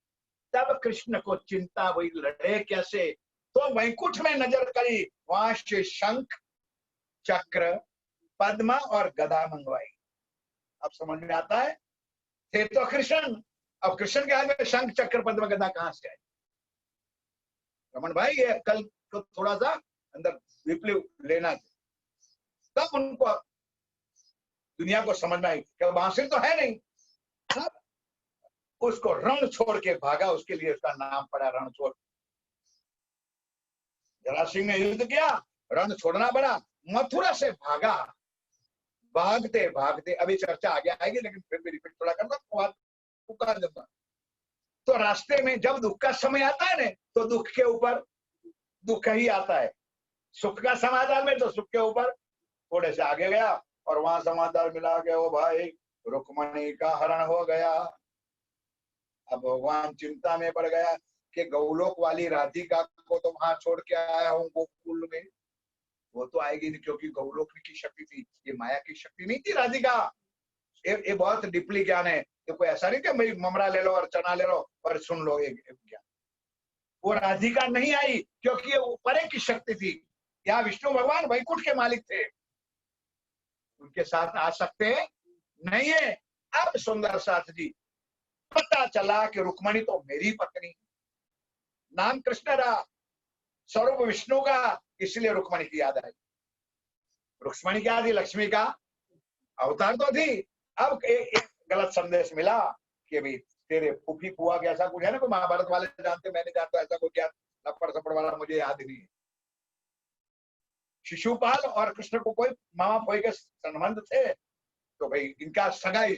तब कृष्ण को चिंता हुई, लड़े कैसे। तो वैकुंठ में नजर करी, वहां से शंख चक्र पद्मा और गदा मंगवाई। अब समझ में आता है, थे तो कृष्ण, अब कृष्ण के हाथ में शंख चक्र पद्म गदा कहां से आए। रमन भाई, ये कल को थोड़ा सा अंदर विप्लव लेना चाहिए, तब उनको दुनिया को समझ में आई कि बांसुरी तो है नहीं। अब उसको रण छोड़ के भागा, उसके लिए उसका नाम पड़ा रण छोड़। जरा सिंह ने युद्ध किया, रण छोड़ना पड़ा, मथुरा से भागा, भागते भागते, अभी चर्चा आगे आएगी लेकिन फिर भी रिपीट थोड़ा करूंगा। तो रास्ते में जब दुख का समय आता है ना, तो दुख के ऊपर दुख ही आता है, सुख का समाचार में तो सुख के ऊपर। थोड़े से आगे गया और वहां समाचार मिला के वो भाई रुक्मणी का हरण हो गया। अब भगवान चिंता में पड़ गया कि गौलोक वाली राधिका को तो वहां छोड़ के आया हूँ गोकुल में, वो तो आएगी नहीं, क्योंकि गौलोक की शक्ति थी, ये माया की शक्ति नहीं थी राधिका। ये बहुत डीपली ज्ञान है, तो कोई ऐसा नहीं कि भाई ममरा ले लो और चना ले लो और सुन लो एक ज्ञान। वो राधिका नहीं आई क्योंकि ये परे की शक्ति थी। यहाँ विष्णु भगवान वैकुंठ के मालिक थे, उनके साथ आ सकते नहीं है। अब सुंदर साथ जी, पता चला कि रुक्मणी तो मेरी पत्नी, नाम कृष्ण रहा, स्वरूप विष्णु का, इसलिए रुक्मणी की याद आई। रुक्मणी क्या थी? लक्ष्मी का अवतार तो थी। अब एक गलत संदेश मिला कि भाई तेरे फूफी फुआ के ऐसा कुछ है ना, कोई महाभारत वाले जानते, मैंने जानता, ऐसा कोई क्या लपड़ सपड़ वाला मुझे याद नहीं है। शिशुपाल और कृष्ण को कोई मामा फोई के संबंध थे, तो भाई इनका सगाई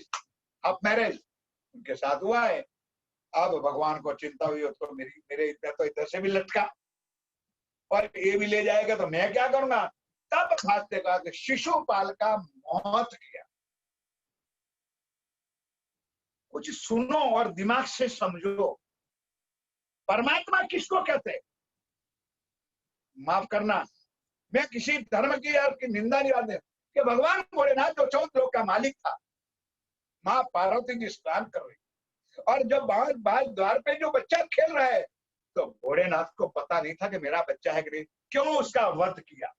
अब मैरिज उनके साथ हुआ है। अब भगवान को चिंता हुई तो मेरे इधर तो इधर से भी लटका, और ये भी ले जाएगा तो मैं क्या करूंगा। तब भास्ते कहा कि शिशुपाल का मौत किया। कुछ सुनो और दिमाग से समझो, परमात्मा किसको कहते हैं? माफ करना, मैं किसी धर्म की या उसकी निंदा नहीं करते कि भगवान भोलेनाथ जो 14 लोक का मालिक था, माँ पार्वती जी स्नान कर रही और जब बाहर द्वार पे जो बच्चा खेल रहा है तो भोलेनाथ को पता नहीं था कि मेरा बच्चा है कि नहीं, क्यों उसका वध किया।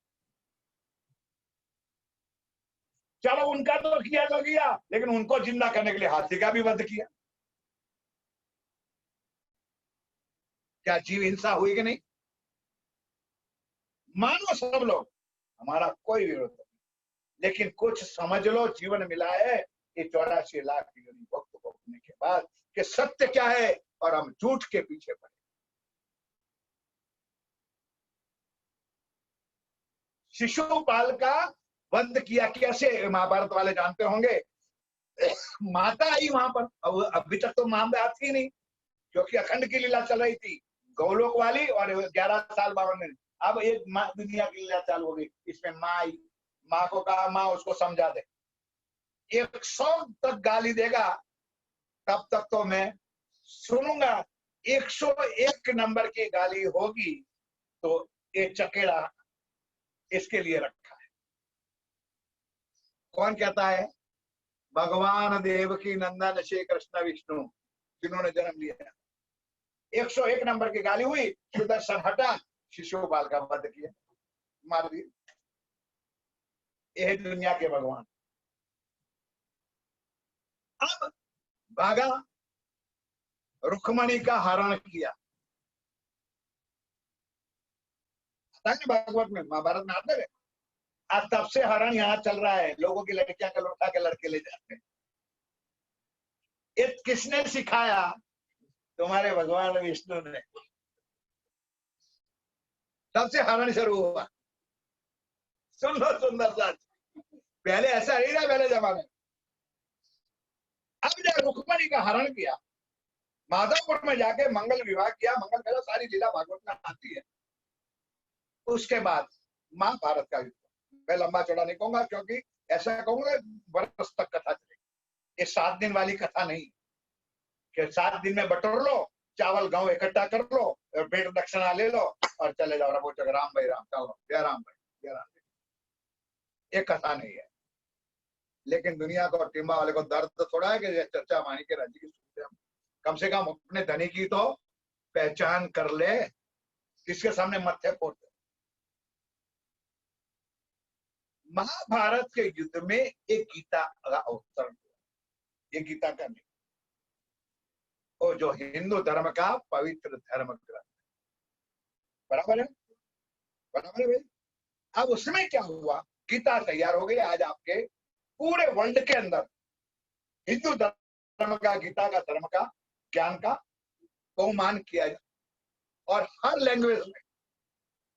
चलो उनका तो किया, लेकिन उनको जिंदा करने के लिए हाथी का भी वध किया। क्या जीव हिंसा हुई कि नहीं? मानो सब लोग, हमारा कोई विरोध नहीं, लेकिन कुछ समझ लो जीवन मिला है ये 84 लाख योनि वक्त भोगने के बाद कि सत्य क्या है और हम झूठ के पीछे पड़े। शिशुपाल का वध किया कैसे, महाभारत वाले जानते होंगे। माता आई वहां पर, अब अभी तक तो मां बात ही नहीं, क्योंकि अखंड की लीला चल रही थी, गौलोक वाली, और 11 साल 52 दिन। अब एक माँ दुनिया की लीला चालू हो गई, इसमें माँ आई, माँ को कहा माँ उसको समझा दे, 100 तक गाली देगा तब तक तो मैं सुनूंगा, 101 नंबर की गाली होगी तो ये चकेड़ा इसके लिए रखा है। कौन कहता है? भगवान देव की नंदन श्री कृष्ण विष्णु जिन्होंने जन्म लिया। 101 नंबर की गाली हुई, सुदर्शन हटा, शिशुपाल का वध किया, मार दिया। यह दुनिया के भगवान। अब भागा, रुक्मणी का हरण किया। भागवत में, महाभारत में आते हैं। आज तब से हरण यहाँ चल रहा है, लोगों की लड़कियां का लौटा के लड़के ले जाते हैं। ये किसने सिखाया? तुम्हारे भगवान विष्णु ने। तब से हरण शुरू हुआ। सुन लो सुंदर सच, पहले ऐसा नहीं था पहले जमाने। अब जब रुक्मणी का हरण किया, माधवपुर में जाके मंगल विवाह किया, मंगल मेला सारी लीला भागवत में आती है। उसके बाद महाभारत का युद्ध, मैं लंबा चौड़ा नहीं कहूंगा क्योंकि ऐसा कहूंगा वर्ष तक कथा चलेगी। ये 7 दिन वाली कथा नहीं कि 7 दिन में बटोर लो, चावल गांव इकट्ठा कर लो, भेंट दक्षिणा ले लो और चले जाओ, रबो राम भाई राम, चलो जय राम भाई जय राम भाई। ये कथा नहीं है, लेकिन दुनिया को, टिम्बा वाले को दर्द थोड़ा है कि चर्चा मानी के राज्य की सुनते हम। कम से कम अपने धनी की तो पहचान कर ले, किसके सामने मत्थे फोड़ते। महाभारत के युद्ध में एक गीता का अवतरण हुआ। ये गीता का नहीं, वो जो हिंदू धर्म का पवित्र धर्म ग्रंथ, बराबर है, बराबर है भाई। अब उसमें क्या हुआ, गीता तैयार हो गई, आज आपके पूरे वर्ल्ड के अंदर हिंदू धर्म का, गीता का, धर्म का, ज्ञान का बहुमान किया जाए और हर लैंग्वेज में।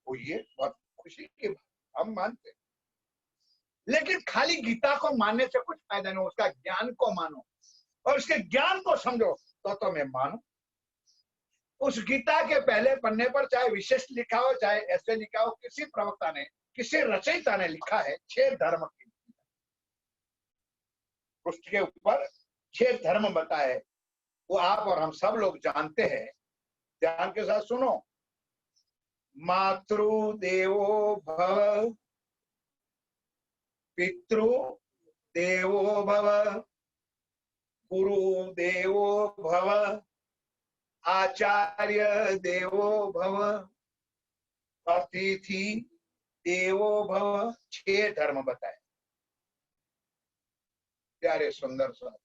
वो ये बहुत खुशी की बात, हम मानते हैं, लेकिन खाली गीता को मानने से कुछ फायदा नहीं, उसका ज्ञान को मानो और उसके ज्ञान को समझो तो मैं मानो। उस गीता के पहले पन्ने पर चाहे विशेष लिखा हो चाहे ऐसे लिखा हो, किसी प्रवक्ता ने, किसी रचयिता ने लिखा है 6 धर्म की, उसके ऊपर 6 धर्म बताए, वो आप और हम सब लोग जानते हैं। ध्यान के साथ सुनो। मातृ देवो भव, पितृ देवो भव, गुरु देवो भव, आचार्य देवो भव, अतिथि देवो भव। 6 धर्म बताए, प्यारे सुंदर सा।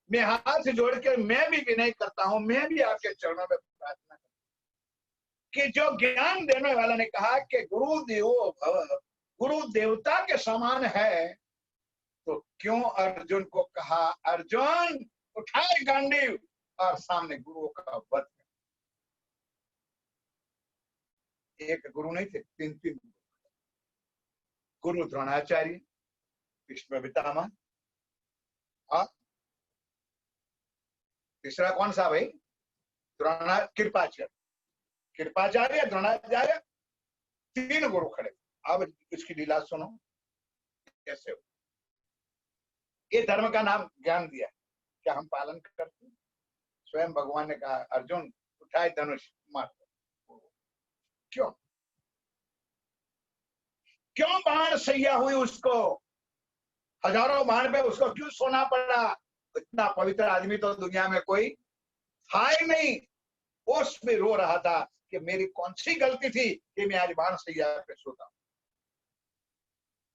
मैं हाथ जोड़ के मैं भी विनय करता हूं, मैं भी आपके चरणों में प्रार्थना करता हूं कि जो ज्ञान देने वाला ने कहा कि गुरु देवो भव, गुरु देवता के समान है, तो क्यों अर्जुन को कहा अर्जुन उठाए गांडीव और सामने गुरुओं का वध। एक गुरु नहीं थे, 3 गुरु द्रोणाचार्य, भीष्म पितामह, और तीसरा कौन सा भाई? द्रोणा कृपाचार्य। कृपाचार्य, द्रोणाचार्य, 3 गुरु खड़े। अब इसकी लीला सुनो कैसे हो। ये धर्म का नाम ज्ञान दिया, क्या हम पालन करते? स्वयं भगवान ने कहा, अर्जुन उठाए धनुष मार। क्यों क्यों बाण सैया हुई उसको, हजारों बाण पे उसको क्यों सोना पड़ा? इतना पवित्र आदमी तो दुनिया में कोई था ही नहीं। उस पे रो रहा था कि मेरी कौन सी गलती थी कि मैं आज बाण सैया पे सोता।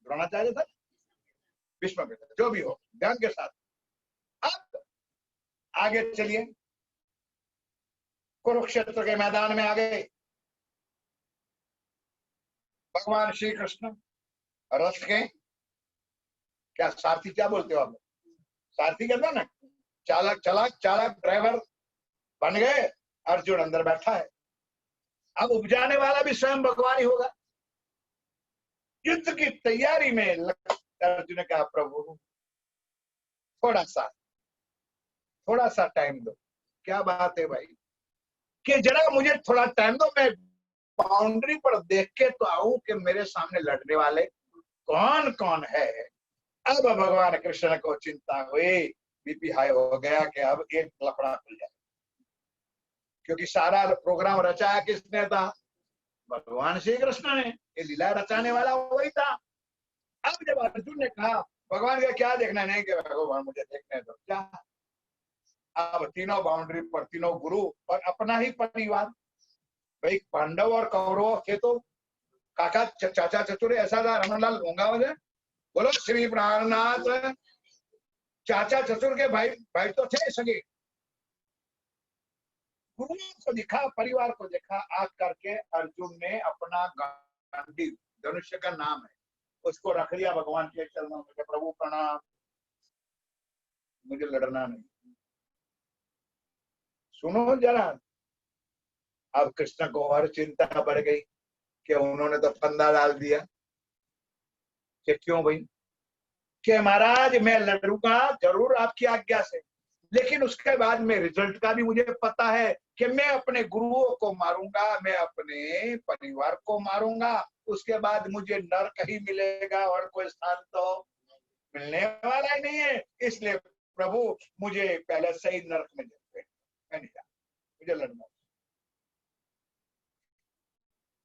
द्रोणाचार्य था, भीष्म था, जो भी हो, ध्यान के साथ। अब आगे चलिए, कुरुक्षेत्र के मैदान में आ गए। भगवान श्री कृष्ण रथ के, क्या सारथी, क्या बोलते हो आप? सारथी कहते हो ना, चालक, चालक ड्राइवर बन गए। अर्जुन अंदर बैठा है। अब उपजाने वाला भी स्वयं भगवान ही होगा। युद्ध की तैयारी में अर्जुन ने कहा, प्रभु थोड़ा सा टाइम दो। क्या बात है भाई, कि जरा मुझे थोड़ा टाइम दो, मैं बाउंड्री पर देख के तो आऊं कि मेरे सामने लड़ने वाले कौन कौन है। अब भगवान कृष्ण को चिंता हुई, बीपी हाई हो गया कि अब एक लफड़ा खुल जाए, क्योंकि सारा प्रोग्राम रचाया किसने था? भगवान श्री कृष्ण ने। ये लीला रचाने वाला वही था। अब जब अर्जुन ने कहा, भगवान का क्या देखना, नहीं कि भगवान मुझे देखने दो, क्या? अब तीनों बाउंड्री पर तीनों गुरु और अपना ही परिवार। भाई पांडव और कौरव के तो काका चाचा चतुर ऐसा था। रमनलाल होंगा मुझे बोलो श्री प्राणनाथ। चाचा चतुर के भाई भाई तो थे सगे। गुरुओं को देखा, परिवार को देखा, आज करके अर्जुन ने अपना गांडी, धनुष्य का नाम है, उसको रख लिया भगवान के चरणों में। प्रभु प्रणाम, मुझे लड़ना नहीं। सुनो जरा, अब कृष्ण को और चिंता बढ़ गई कि उन्होंने तो फंदा डाल दिया कि क्यों भाई, कि महाराज मैं लड़ूंगा जरूर आपकी आज्ञा से, लेकिन उसके बाद में रिजल्ट का भी मुझे पता है कि मैं अपने गुरुओं को मारूंगा, मैं अपने परिवार को मारूंगा, उसके बाद मुझे नरक ही मिलेगा और कोई स्थान तो मिलने वाला ही नहीं है। इसलिए प्रभु मुझे पहले सही नरक में देते, मैं नहीं जाता, मुझे लड़ना।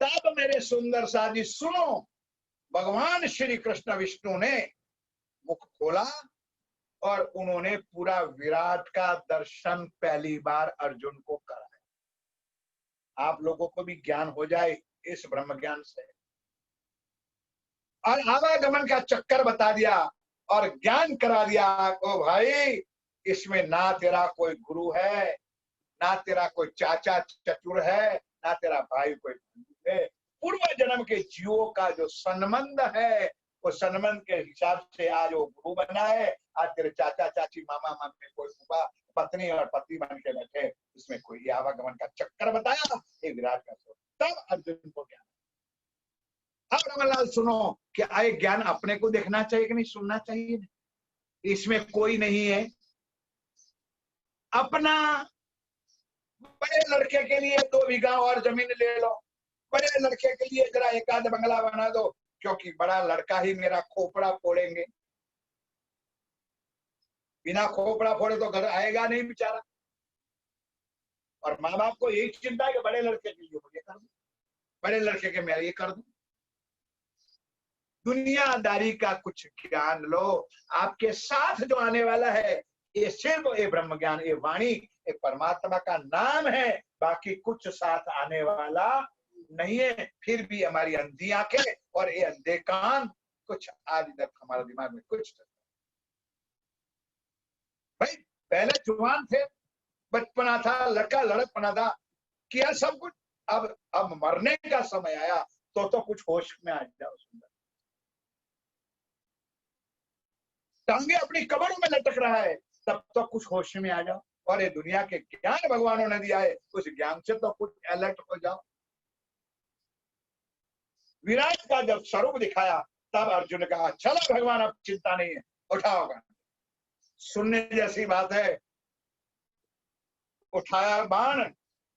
तब मेरे सुंदर साथी सुनो, भगवान श्री कृष्ण विष्णु ने मुख खोला और उन्होंने पूरा विराट का दर्शन पहली बार अर्जुन को कराया। आप लोगों को भी ज्ञान हो जाए इस ब्रह्म ज्ञान से, और आवागमन का चक्कर बता दिया और ज्ञान करा दिया। ओ भाई, इसमें ना तेरा कोई गुरु है, ना तेरा कोई चाचा चतुर है, ना तेरा भाई कोई बंधु है। पूर्व जन्म के जीवों का जो संबंध है, उस संबंध के हिसाब से आज वो गुरु बना है। आज तेरे चाचा चाची मामा मामी कोई बुआ पत्नी और पति बन के बैठे, इसमें कोई आवागमन का चक्कर बताया, ये विराट का स्वरूप। तब अर्जुन को ज्ञान। अब रमनलाल सुनो, कि आए ज्ञान अपने को देखना चाहिए कि नहीं, सुनना चाहिए? इसमें कोई नहीं है अपना। बड़े लड़के के लिए 2 बीघा और जमीन ले लो, बड़े लड़के के लिए जरा एक आध बंगला बना दो, क्योंकि बड़ा लड़का ही मेरा खोपड़ा फोड़ेंगे। बिना खोपड़ा फोड़े तो घर आएगा नहीं बेचारा। और माँ बाप को यही चिंता है कि बड़े लड़के के लिए मुझे कर दो, बड़े लड़के के मैं ये कर दूं। दुनियादारी का कुछ ज्ञान लो, आपके साथ जो आने वाला है ये सिर्फ ये ब्रह्म ज्ञान, ये वाणी, ये परमात्मा का नाम है, बाकी कुछ साथ आने वाला नहीं है। फिर भी हमारी अंधी आंखें और ये अंधे कान, कुछ आज तक हमारे दिमाग में कुछ भाई। पहले जुबान थे, बचपना था, लड़का लड़कपना था, किया सब कुछ। अब मरने का समय आया तो कुछ होश में आ जाओ। सुंदर टांगे अपनी कमरों में लटक रहा है, तब तो कुछ होश में आ जाओ। और ये दुनिया के ज्ञान भगवानों ने दिया है, उस ज्ञान से तो कुछ अलर्ट हो जाओ। विराट का जब स्वरूप दिखाया, तब अर्जुन ने कहा, चलो भगवान अब चिंता नहीं है, उठाओगा। सुनने जैसी बात है। उठाया बाण,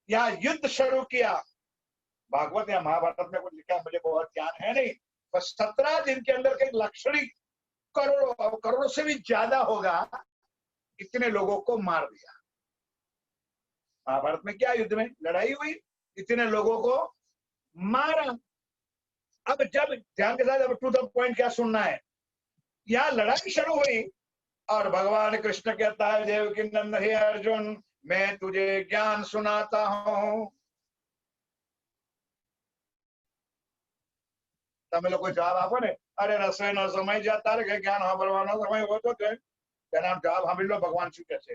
यहाँ युद्ध शुरू किया। भागवत या महाभारत में कुछ लिखा है मुझे बहुत ज्ञान है नहीं, पर 17 दिन के अंदर के लक्षणी करोड़ों करोड़ों से भी ज्यादा होगा, इतने लोगों को मार दिया। महाभारत में क्या युद्ध में लड़ाई हुई, इतने लोगों को मारा। अब जब ध्यान के साथ, अब टू द पॉइंट क्या सुनना है, यहाँ लड़ाई शुरू हुई और भगवान कृष्ण कहता है देवकी नंदन हे अर्जुन, मैं तुझे ज्ञान सुनाता हूं। તમે લોકો જવાબ આપો ને, અરે રસોઈનો સમય જતા રે કે જ્ઞાન સાંભળવાનો સમય હોતો છે, તેના જવાબ સાંભળી લો ભગવાન શું કહે છે।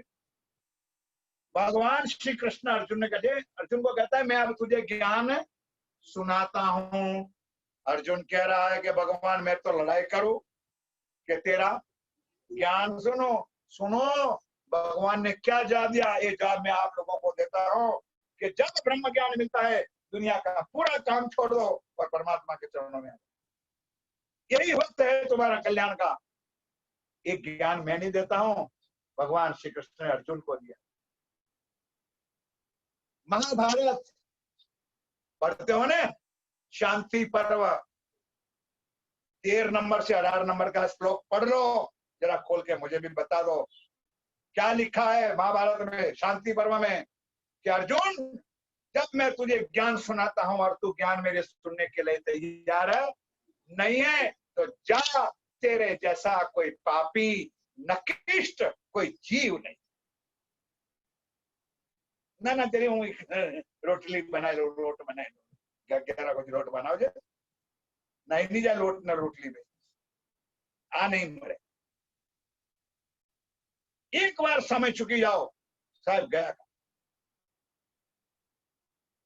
भगवान श्री कृष्ण अर्जुन ने कहते, अर्जुन को कहता है मैं अब तुझे ज्ञान सुनाता हूं। अर्जुन कह रहा है कि भगवान मैं तो लड़ाई करूं कि तेरा ज्ञान सुनो। सुनो भगवान ने क्या जवाब दिया, ये जवाब मैं आप लोगों को देता हूं कि जब ब्रह्म ज्ञान मिलता है दुनिया का पूरा काम छोड़ दो और परमात्मा के चरणों में, यही वक्त है तुम्हारा कल्याण का। एक ज्ञान मैं नहीं देता हूं, भगवान श्री कृष्ण ने अर्जुन को दिया। महाभारत पढ़ते हो ना, शांति पर्व 13 नंबर से 18 नंबर का श्लोक पढ़ लो, जरा खोल के मुझे भी बता दो क्या लिखा है महाभारत में शांति पर्व में कि अर्जुन जब मैं तुझे ज्ञान सुनाता हूं और तू ज्ञान मेरे सुनने के लिए तैयार है नहीं है, तो जा, तेरे जैसा कोई पापी नकिष्ट कोई जीव नहीं। ना ना तेरी हूँ रोटली बनाए रोट बनाए 11 बजे रोट बनाओ जे नहीं जा लोट न रोटली में आ नहीं मरे। एक बार समय चुकी जाओ साहब गया।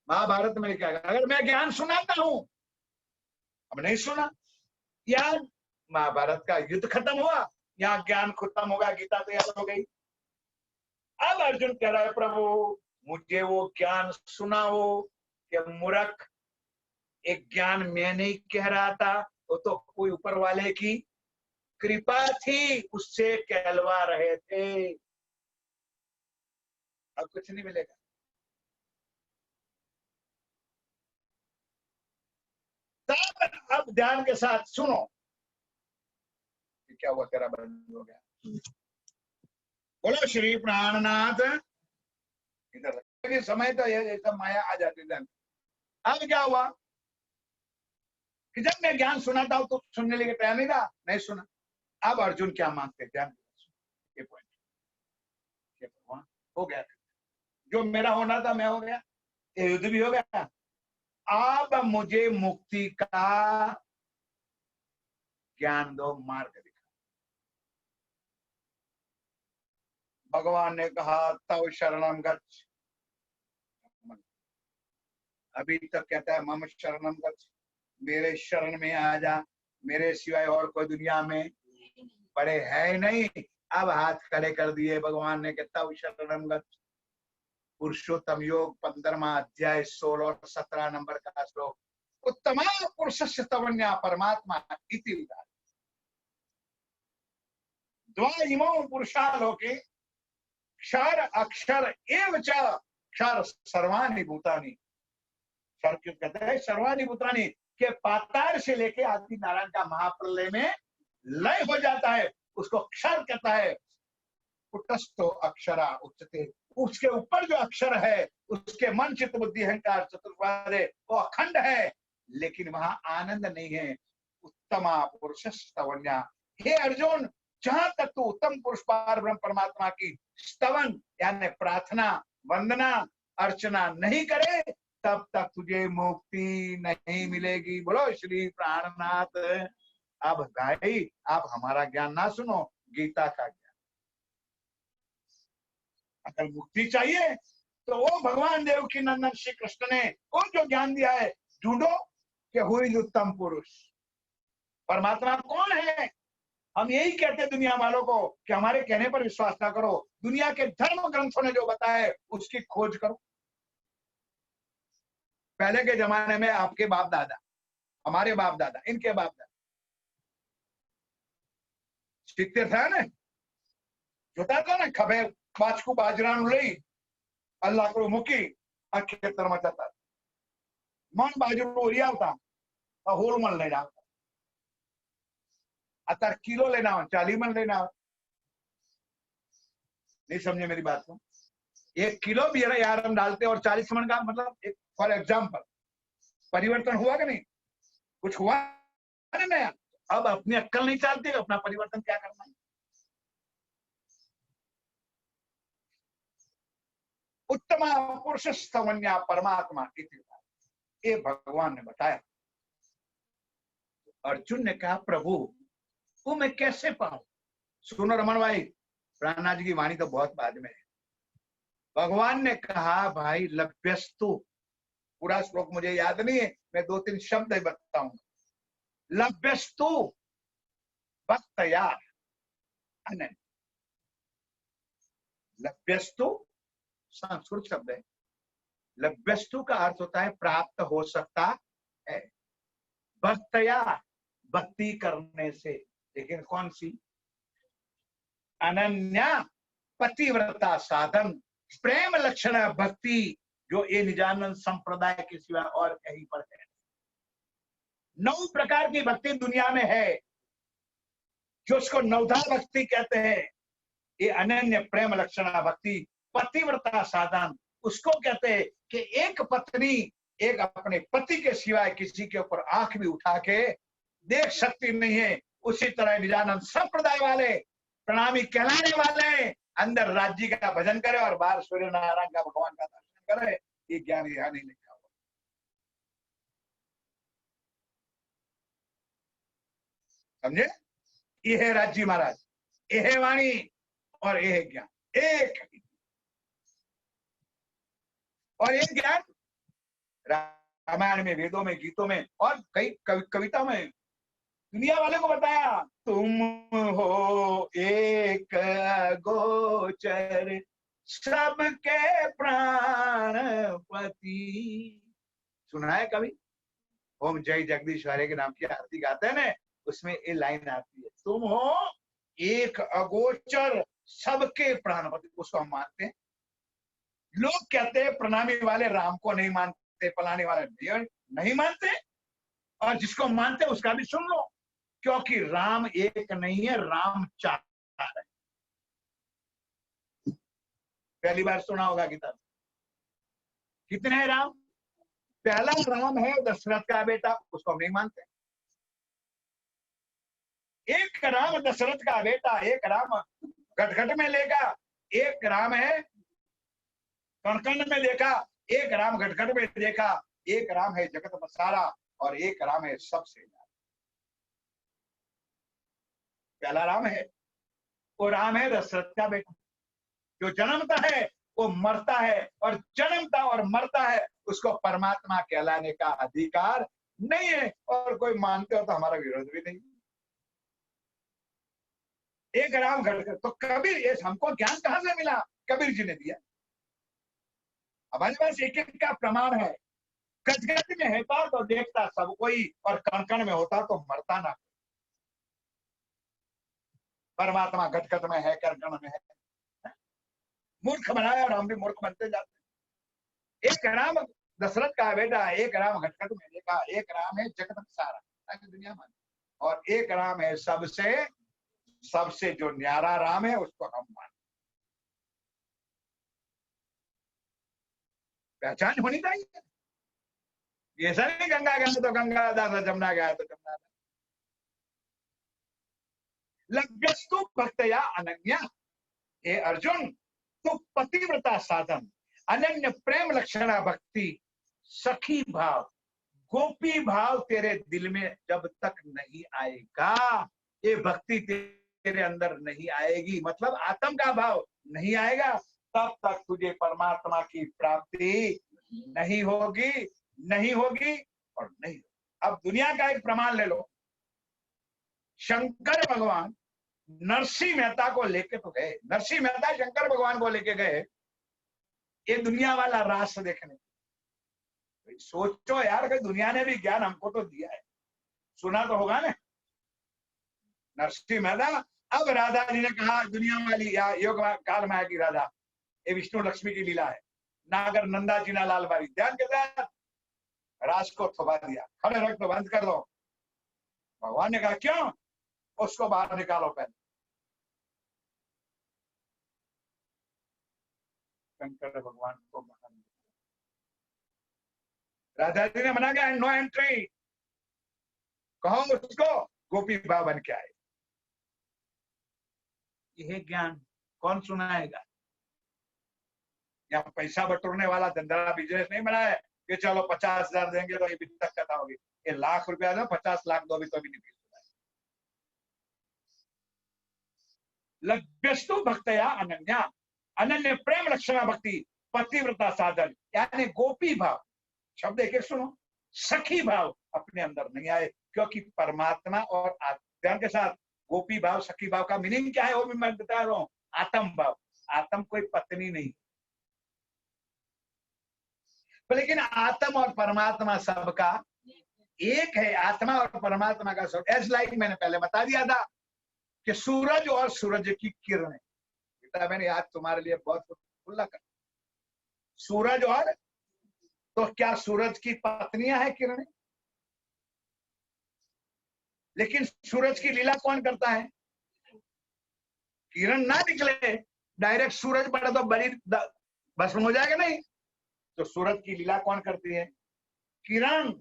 महाभारत में क्या, अगर मैं ज्ञान सुनाता हूं, अब नहीं सुना, यार महाभारत का युद्ध खत्म हुआ, यहाँ ज्ञान खत्म होगा, गीता तैयार हो गई। अब अर्जुन कह रहा है प्रभु मुझे वो ज्ञान सुनाओ कि मूर्ख, एक ज्ञान मैं नहीं कह रहा था, वो तो कोई ऊपर वाले की कृपा थी, उससे कहलवा रहे थे। अब कुछ नहीं मिलेगा। तब अब ध्यान के साथ सुनो क्या हुआ, तेरा बंद हो गया। बोलो श्री प्राणनाथ। इधर समय तो ये सब माया आ जाती है। अब क्या हुआ कि जब मैं ज्ञान सुनाता हूं तो सुनने लगे, तैयार नहीं था, नहीं सुना। अब अर्जुन क्या मांगते, ध्यान ये पॉइंट हो गया, जो मेरा होना था मैं हो गया, ये युद्ध भी हो गया, अब मुझे मुक्ति का ज्ञान दो, मार्ग दिखा। भगवान ने कहा तव शरणम गच्छ। अभी तक कहता है मम शरणम गच्छ, मेरे शरण में आ जा, मेरे सिवाय और कोई दुनिया में बड़े है नहीं। अब हाथ खड़े कर दिए भगवान ने, तव शरणम गच्छ। पुरुषोत्तम योग 15वां अध्याय 16 और 17 नंबर का श्लोक, उत्तम पुरुषस्य तवन्या परमात्मा इति उदार द्वा इमौ पुरुषा लोके क्षर अक्षर एव च क्षर सर्वाणि भूतानि। क्षर क्यों कहते हैं सर्वाणि भूतानि, के पाताल से लेके आदि नारायण का महाप्रलय में लय हो जाता है, उसको क्षर कहता है। कुटस्थो अक्षरा उच्चते, उसके ऊपर जो अक्षर है उसके मन चित्त बुद्धि अहंकार चतुर्वाद है, वो अखंड है, लेकिन वहां आनंद नहीं है। उत्तमा पुरुषस्तवन्या, हे अर्जुन जहां तक तू उत्तम पुरुष पार ब्रह्म परमात्मा की स्तवन यानी प्रार्थना वंदना अर्चना नहीं करे, तब तक तुझे मुक्ति नहीं मिलेगी। बोलो श्री प्राणनाथ। अब भाई आप हमारा ज्ञान ना सुनो, गीता का ज्ञान। अगर मुक्ति चाहिए तो वो भगवान देव की नंदन श्री कृष्ण ने वो जो ज्ञान दिया है, ढूंढो कि हु इज उत्तम पुरुष, परमात्मा कौन है। हम यही कहते दुनिया वालों को कि हमारे कहने पर विश्वास ना करो, दुनिया के धर्म ग्रंथों ने जो बताया है उसकी खोज करो। पहले के जमाने में आपके बाप दादा, हमारे बाप दादा, इनके बाप दादा सीखते थे ना, જોતા હતા ને ખભે બાચકું બાજરાનું લઈ અલ્લાહ કરું મૂકી આ ખેતરમાં જતા, मन बाजू ओरिया होता होल मन लेना अतर किलो लेना 40 मन लेना। नहीं समझे मेरी बात को? 1 किलो भी यार हम डालते और 40 मन का मतलब एक फॉर एग्जाम्पल परिवर्तन हुआ कि नहीं? कुछ हुआ नहीं नया। अब अपनी अक्ल नहीं चलती अपना परिवर्तन क्या करना है? उत्तम पुरुष स्तवन्या परमात्मा ये भगवान ने बताया। अर्जुन ने कहा प्रभु वो मैं कैसे पाऊं? सुनो रमन भाई, प्राणनाथ जी की वाणी तो बहुत बाद में है। भगवान ने कहा भाई लभ्यस्तु, पूरा श्लोक मुझे याद नहीं है, मैं 2-3 शब्द बताऊंगा। लभ्यस्तु भक्तया अनन्य। लभ्यस्तु संस्कृत शब्द है। लभ्यस्तु का अर्थ होता है प्राप्त हो सकता है, भक्तया भक्ति करने से। लेकिन कौन सी? अनन्या पतिव्रता साधन, प्रेम लक्षण भक्ति जो ये निजानंद संप्रदाय के सिवा और कहीं पर है। 9 प्रकार की भक्ति दुनिया में है, जो उसको नवधा भक्ति कहते हैं। ये अनन्य प्रेम लक्षण भक्ति पतिव्रता साधन उसको कहते हैं कि एक पत्नी एक अपने पति के सिवाय किसी के ऊपर आंख भी उठा के देख सकती नहीं है। उसी तरह निजानंद संप्रदाय वाले प्रणामी कहलाने वाले अंदर राज्य का भजन करे और बाहर सूर्य नारायण का भगवान का दर्शन करे। ये ज्ञान यहाँ नहीं लिखा हुआ। समझे? ये है राज्य महाराज, ये है वाणी और ये है ज्ञान। एक और एक ज्ञान रामायण में, वेदों में, गीतों में और कई कविता में दुनिया वाले को बताया। तुम हो एक गोचर सबके प्राणपति। सुना है कभी? ओम जय जगदीश हरे के नाम की आरती गाते हैं ना, उसमें ये लाइन आती है, तुम हो एक अगोचर सबके प्राणपति। उसको हम मानते हैं। लोग कहते हैं प्रणामी वाले राम को नहीं मानते, पलाने वाले नहीं मानते, और जिसको मानते उसका भी सुन लो, क्योंकि राम एक नहीं है, राम 4 है। पहली बार सुना होगा गीता। कितने हैं राम? पहला राम है दशरथ का बेटा, उसको हम नहीं मानते। एक राम दशरथ का बेटा, एक राम घटघट में लेगा, एक राम है कणकण में देखा, एक राम घटघट में देखा, एक राम है जगत बसारा और एक राम है सबसे ज्यादा। पहला राम है वो राम है दशरथ का बेटा, जो जन्मता है वो मरता है, और जन्मता और मरता है उसको परमात्मा कहलाने का अधिकार नहीं है। और कोई मानते हो तो हमारा विरोध भी नहीं। एक राम घटघट। तो कबीर, ये हमको ज्ञान कहां से मिला? कबीर जी ने दिया। हमारे पास एक एक का प्रमाण है। गजगज में होता तो देखता सब कोई, और कण में होता तो मरता ना। परमात्मा घटघट में है, कण में है। मूर्ख बनाया और हम भी मूर्ख बनते जाते। एक राम दशरथ का बेटा, एक राम घटघट में देखा, एक राम है जगत सारा ताकि दुनिया मान, और एक राम है सबसे सबसे जो न्यारा राम है उसको हम मान। पहचान होनी चाहिए। ऐसा नहीं गंगा गया तो गंगा दादा, जमुना गया तो जमुना। लभ्यस्तु भक्तया अनन्या। हे अर्जुन, तो पतिव्रता साधन, अनन्य प्रेम लक्षणा भक्ति, सखी भाव, गोपी भाव तेरे दिल में जब तक नहीं आएगा, ये भक्ति तेरे अंदर नहीं आएगी, मतलब आत्म का भाव नहीं आएगा, तब तक तुझे परमात्मा की प्राप्ति नहीं होगी, नहीं होगी और नहीं। अब दुनिया का एक प्रमाण ले लो। शंकर भगवान नरसिंह मेहता को लेके तो गए, नरसिंह मेहता शंकर भगवान को लेके गए ये दुनिया वाला रास देखने। सोचो यार कि दुनिया ने भी ज्ञान हमको तो दिया है, सुना तो होगा ना। नरसिंह मेहता, अब राधा जी ने कहा दुनिया वाली या योग काल माया की राधा, ये विष्णु लक्ष्मी की लीला है। नागर नंदा जी ना लाल बारी, ध्यान के साथ राज को थोपा दिया, खड़े रख दो, बंद कर दो। भगवान ने कहा क्यों? उसको बाहर निकालो पहले। शंकर भगवान को बाहर निकालो। राधा जी ने मना किया, नो एंट्री। कहो उसको गोपी भाव बन के आए। यह ज्ञान कौन सुनाएगा? यहाँ पैसा बटोरने वाला धंधा बिजनेस नहीं बना है कि चलो 50,000 देंगे तो ये भी तक कथा होगी। ये लाख रुपया दो, 50 लाख दो भी तो भी नहीं पी। लभ्यस्तु भक्तया अनन्या, अनन्य प्रेम लक्षणा भक्ति पतिव्रता साधन, यानी गोपी भाव। शब्द एक एक सुनो, सखी भाव अपने अंदर नहीं आए, क्योंकि परमात्मा और ध्यान के साथ गोपी भाव सखी भाव का मीनिंग क्या है वो भी मैं बता रहा हूं। आत्म भाव, आत्म कोई पत्नी नहीं, लेकिन आत्म और परमात्मा सबका एक है। आत्मा और परमात्मा का सब एज लाइक मैंने पहले बता दिया था कि सूरज और सूरज की किरणें। बेटा मैंने आज तुम्हारे लिए बहुत खुला कर, सूरज और, तो क्या सूरज की पत्नियां हैं किरणें? लेकिन सूरज की लीला कौन करता है? किरण ना निकले, डायरेक्ट सूरज पड़े तो बड़ी भस्म हो जाएगा नहीं। तो सूरज की लीला कौन करती है? किरण।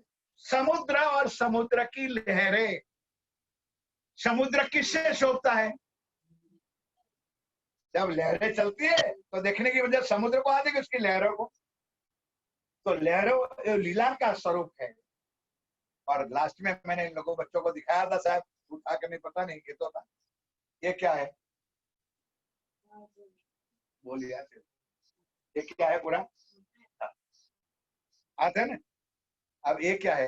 समुद्र और समुद्र की लहरें। समुद्र किससे शोभता है? जब लहरें चलती है तो देखने की वजह समुद्र को आती है, उसकी लहरों को। तो लहरों लीला का स्वरूप है। और लास्ट में मैंने इन लोगों बच्चों को दिखाया था, शायद उठा के नहीं, पता नहीं ये तो था। ये क्या है? बोलिए, ये क्या है? पूरा हाथ है ना। अब ये क्या है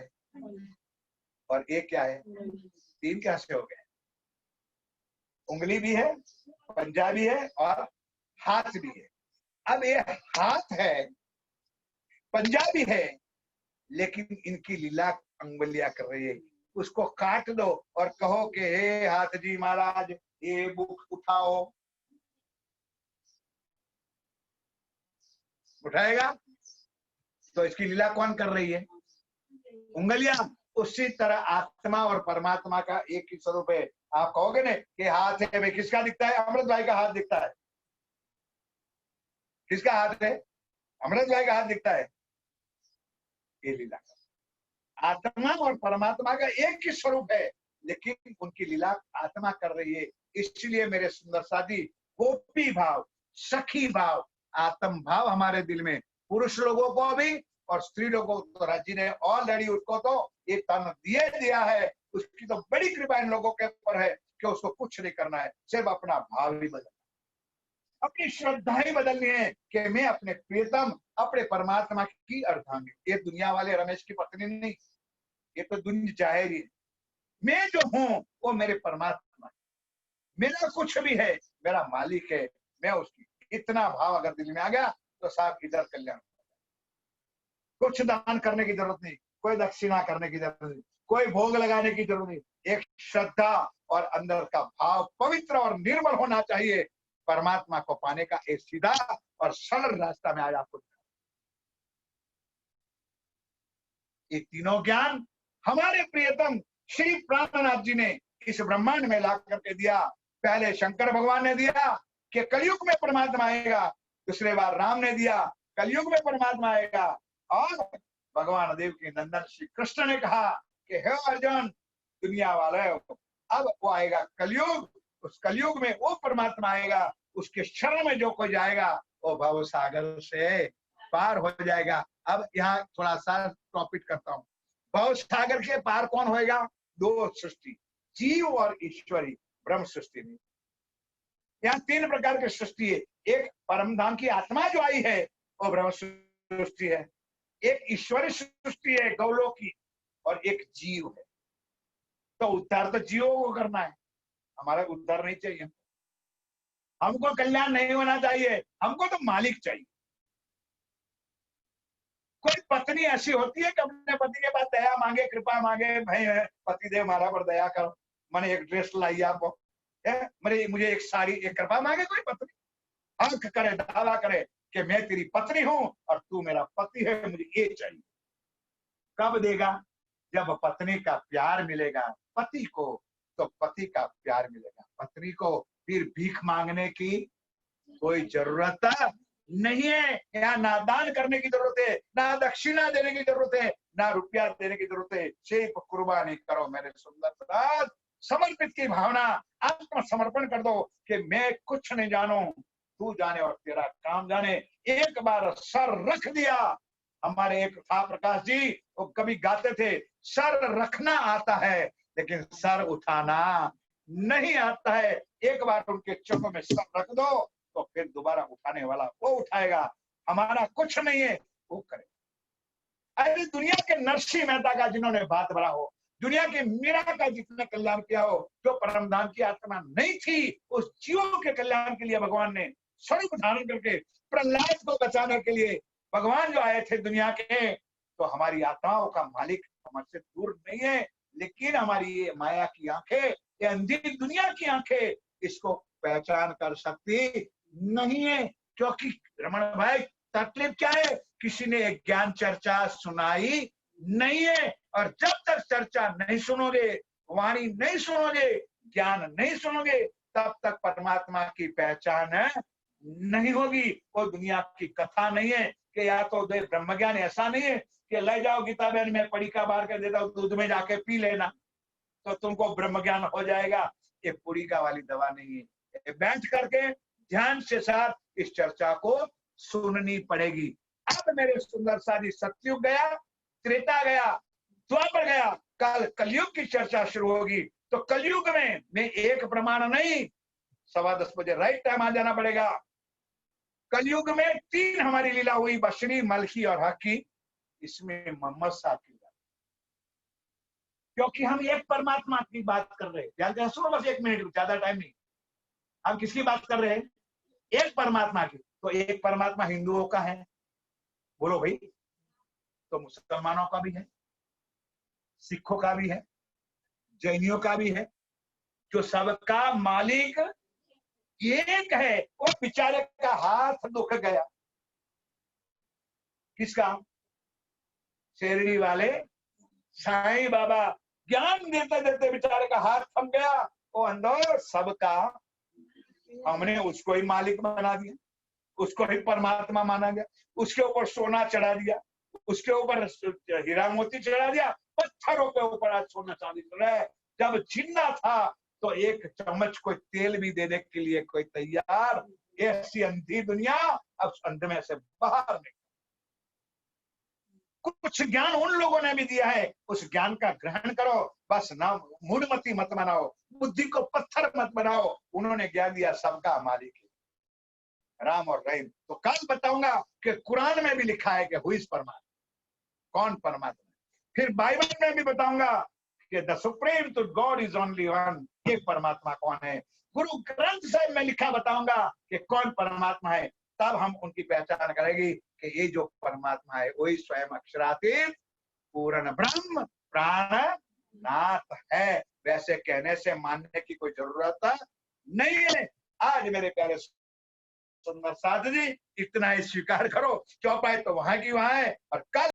और ये क्या है? तीन कैसे हो गए? उंगली भी है, पंजा भी है और हाथ भी है। अब ये हाथ है, पंजा भी है, लेकिन इनकी लीला अंगुलियां कर रही है। उसको काट दो और कहो कि हे हाथ जी महाराज ये बुक उठाओ, उठाएगा? तो इसकी लीला कौन कर रही है? उंगलियां। उसी तरह आत्मा और परमात्मा का एक ही स्वरूप है। आप कहोगे ना कि हाथ है, भाई किसका दिखता है? अमृत भाई का हाथ दिखता है। किसका हाथ है? अमृत भाई का हाथ दिखता है। ये लीला आत्मा और परमात्मा का एक ही स्वरूप है, लेकिन उनकी लीला आत्मा कर रही है। इसलिए मेरे सुंदर साथी, गोपी भाव, सखी भाव, आत्म भाव हमारे दिल में, पुरुष लोगों को भी और स्त्री लोगों को। तो राजी ने ऑलरेडी उसको तो ये तन दिए दिया है। उसकी तो बड़ी कृपा इन लोगों के ऊपर है कि उसको कुछ नहीं करना है, सिर्फ अपना भाव ही बदलना, अपनी श्रद्धा ही बदलनी है कि मैं अपने प्रियतम, अपने परमात्मा की अर्धांगी। ये दुनिया वाले रमेश की पत्नी नहीं, ये तो दुनिया जाहिर ही है। मैं जो हूं वो मेरे परमात्मा, मेरा कुछ भी है मेरा मालिक है, मैं उसकी। इतना भाव अगर दिल में आ गया तो साहब इधर कल्याण। कुछ दान करने की जरूरत नहीं, कोई दक्षिणा करने की जरूरत नहीं, कोई भोग लगाने की जरूरत नहीं। एक श्रद्धा और अंदर का भाव पवित्र और निर्मल होना चाहिए। परमात्मा को पाने का एक सीधा और सरल रास्ता में आज आपको। ये तीनों ज्ञान हमारे प्रियतम श्री प्राणनाथ जी ने इस ब्रह्मांड में ला करके दिया। पहले शंकर भगवान ने दिया कि कलयुग में परमात्मा आएगा, दूसरे बार राम ने दिया कलयुग में परमात्मा आएगा, और भगवान देव के नंदन श्री कृष्ण ने कहा कि हे अर्जुन दुनिया वाले, अब वो आएगा कलयुग, उस कलयुग में वो परमात्मा आएगा, उसके शरण में जो कोई जाएगा वो भव सागर से पार हो जाएगा। अब यहाँ थोड़ा सा टॉपिक करता हूँ। भव सागर के पार कौन होएगा? दो सृष्टि, जीव और ईश्वरी, ब्रह्म सृष्टि नहीं। यहाँ तीन प्रकार की सृष्टि है। एक परम धाम की आत्मा जो आई है वो ब्रह्म सृष्टि है, एक ईश्वरी सृष्टि है गौलों की, और एक जीव है। तो उद्धार तो जीवों को करना है, हमारा उद्धार नहीं चाहिए। हमको कल्याण नहीं होना चाहिए, हमको तो मालिक चाहिए। कोई पत्नी ऐसी होती है कि अपने पति के पास दया मांगे, कृपा मांगे, भाई पति देव हमारा पर दया करो, मैंने एक ड्रेस लाई आपको, मुझे एक साड़ी, एक कृपा मांगे कोई पत्नी? हक करे, दावा करे कि मैं तेरी पत्नी हूं और तू मेरा पति है, मुझे ये चाहिए। कब देगा? जब पत्नी का प्यार मिलेगा पति को, तो पति का प्यार मिलेगा पत्नी को। फिर भीख मांगने की कोई जरूरत नहीं है। यहाँ ना दान करने की जरूरत है, ना दक्षिणा देने की जरूरत है, ना रुपया देने की जरूरत है। सिर्फ कुर्बानी करो मेरे सुंदर साथ, समर्पित की भावना, आत्मसमर्पण कर दो कि मैं कुछ नहीं जानू, तू जाने और तेरा काम जाने। एक बार सर रख दिया। हमारे एक था प्रकाश जी, वो कभी गाते थे, सर रखना आता है लेकिन सर उठाना नहीं आता है। एक बार उनके चोटों में सर रख दो तो फिर दोबारा उठाने वाला वो उठाएगा। हमारा कुछ नहीं है, वो करेगा। अरे दुनिया के नरसिंह मेहता का जिन्होंने बात बड़ा हो, दुनिया के मीरा का जितने कल्याण किया हो, जो परम धाम की आत्मा नहीं थी, उस जीवों के कल्याण के लिए भगवान ने स्वरूप धारण करके प्रहलाद को बचाने के लिए भगवान जो आए थे दुनिया के। तो हमारी आत्माओं का मालिक हमसे दूर नहीं है, लेकिन हमारी ये माया की आंखें, ये अंधी दुनिया की आंखें इसको पहचान कर सकती नहीं है। क्योंकि रमन भाई तकलीफ क्या है? किसी ने एक ज्ञान चर्चा सुनाई नहीं है। और जब तक चर्चा नहीं सुनोगे, वाणी नहीं सुनोगे, ज्ञान नहीं सुनोगे, तब तक परमात्मा की पहचान नहीं होगी। वो दुनिया की कथा नहीं है कि या तो ब्रह्म ज्ञान ऐसा नहीं है कि ले जाओ गीता बहन में पड़ी का बार कर देता हूँ, दूध में जाके पी लेना तो तुमको ब्रह्म ज्ञान हो जाएगा। ये पूरी का वाली दवा नहीं है। बैठ करके ध्यान से साथ इस चर्चा को सुननी पड़ेगी। अब मेरे सुंदर साथी, सतयुग गया, त्रेता गया, द्वापर गया, कल कलयुग की चर्चा शुरू होगी। तो कलयुग में मैं एक प्रमाण नहीं, 10:15 बजे राइट टाइम आ जाना पड़ेगा। कलयुग में 3 हमारी लीला हुई, बशरी, मलखी और हकी। इसमें मोहम्मद साहब की, क्योंकि हम एक परमात्मा की बात कर रहे हैं। सुनो बस 1 मिनट, ज्यादा टाइम नहीं। हम किसकी बात कर रहे हैं? एक परमात्मा की। तो एक परमात्मा हिंदुओं का है, बोलो भाई, तो मुसलमानों का भी है, सिखों का भी है, जैनियों का भी है। जो सबका मालिक एक है। वो बेचारे का हाथ दुख गया। किसका? शेरडी वाले साईं बाबा ज्ञान देते देते बेचारे का हाथ थम गया। वो अंदर सबका, हमने उसको ही मालिक बना दिया, उसको ही परमात्मा माना गया, उसके ऊपर सोना चढ़ा दिया, उसके ऊपर हीरा मोती चढ़ा दिया, पत्थरों के ऊपर आज सोना चांदी चढ़ रहा है। जब जिंदा था तो एक चम्मच कोई तेल भी देने के लिए कोई तैयार। ऐसी अंधी दुनिया अब अंधे से बाहर नहीं। कुछ ज्ञान उन लोगों ने भी दिया है, उस ज्ञान का ग्रहण करो। बस ना मूढ़मती मत बनाओ, बुद्धि को पत्थर मत बनाओ। उन्होंने ज्ञान दिया, सबका मालिक है राम और रहीम। तो कल बताऊंगा कि कुरान में भी लिखा है कि हु इज परमात्मा, कौन परमात्मा। फिर बाइबल में भी बताऊंगा कि the supreme to God is only one, ये परमात्मा कौन है। गुरु ग्रंथ साहिब में लिखा बताऊंगा कि कौन परमात्मा है। तब हम उनकी पहचान करेंगे कि ये जो परमात्मा है वही स्वयं अक्षरातीत पूर्ण ब्रह्म प्राणनाथ है। वैसे कहने से मानने की कोई जरूरत नहीं है। आज मेरे प्यारे सुंदर साथ जी, इतना ही स्वीकार करो। चौपाई तो वहां की वहां है, और कल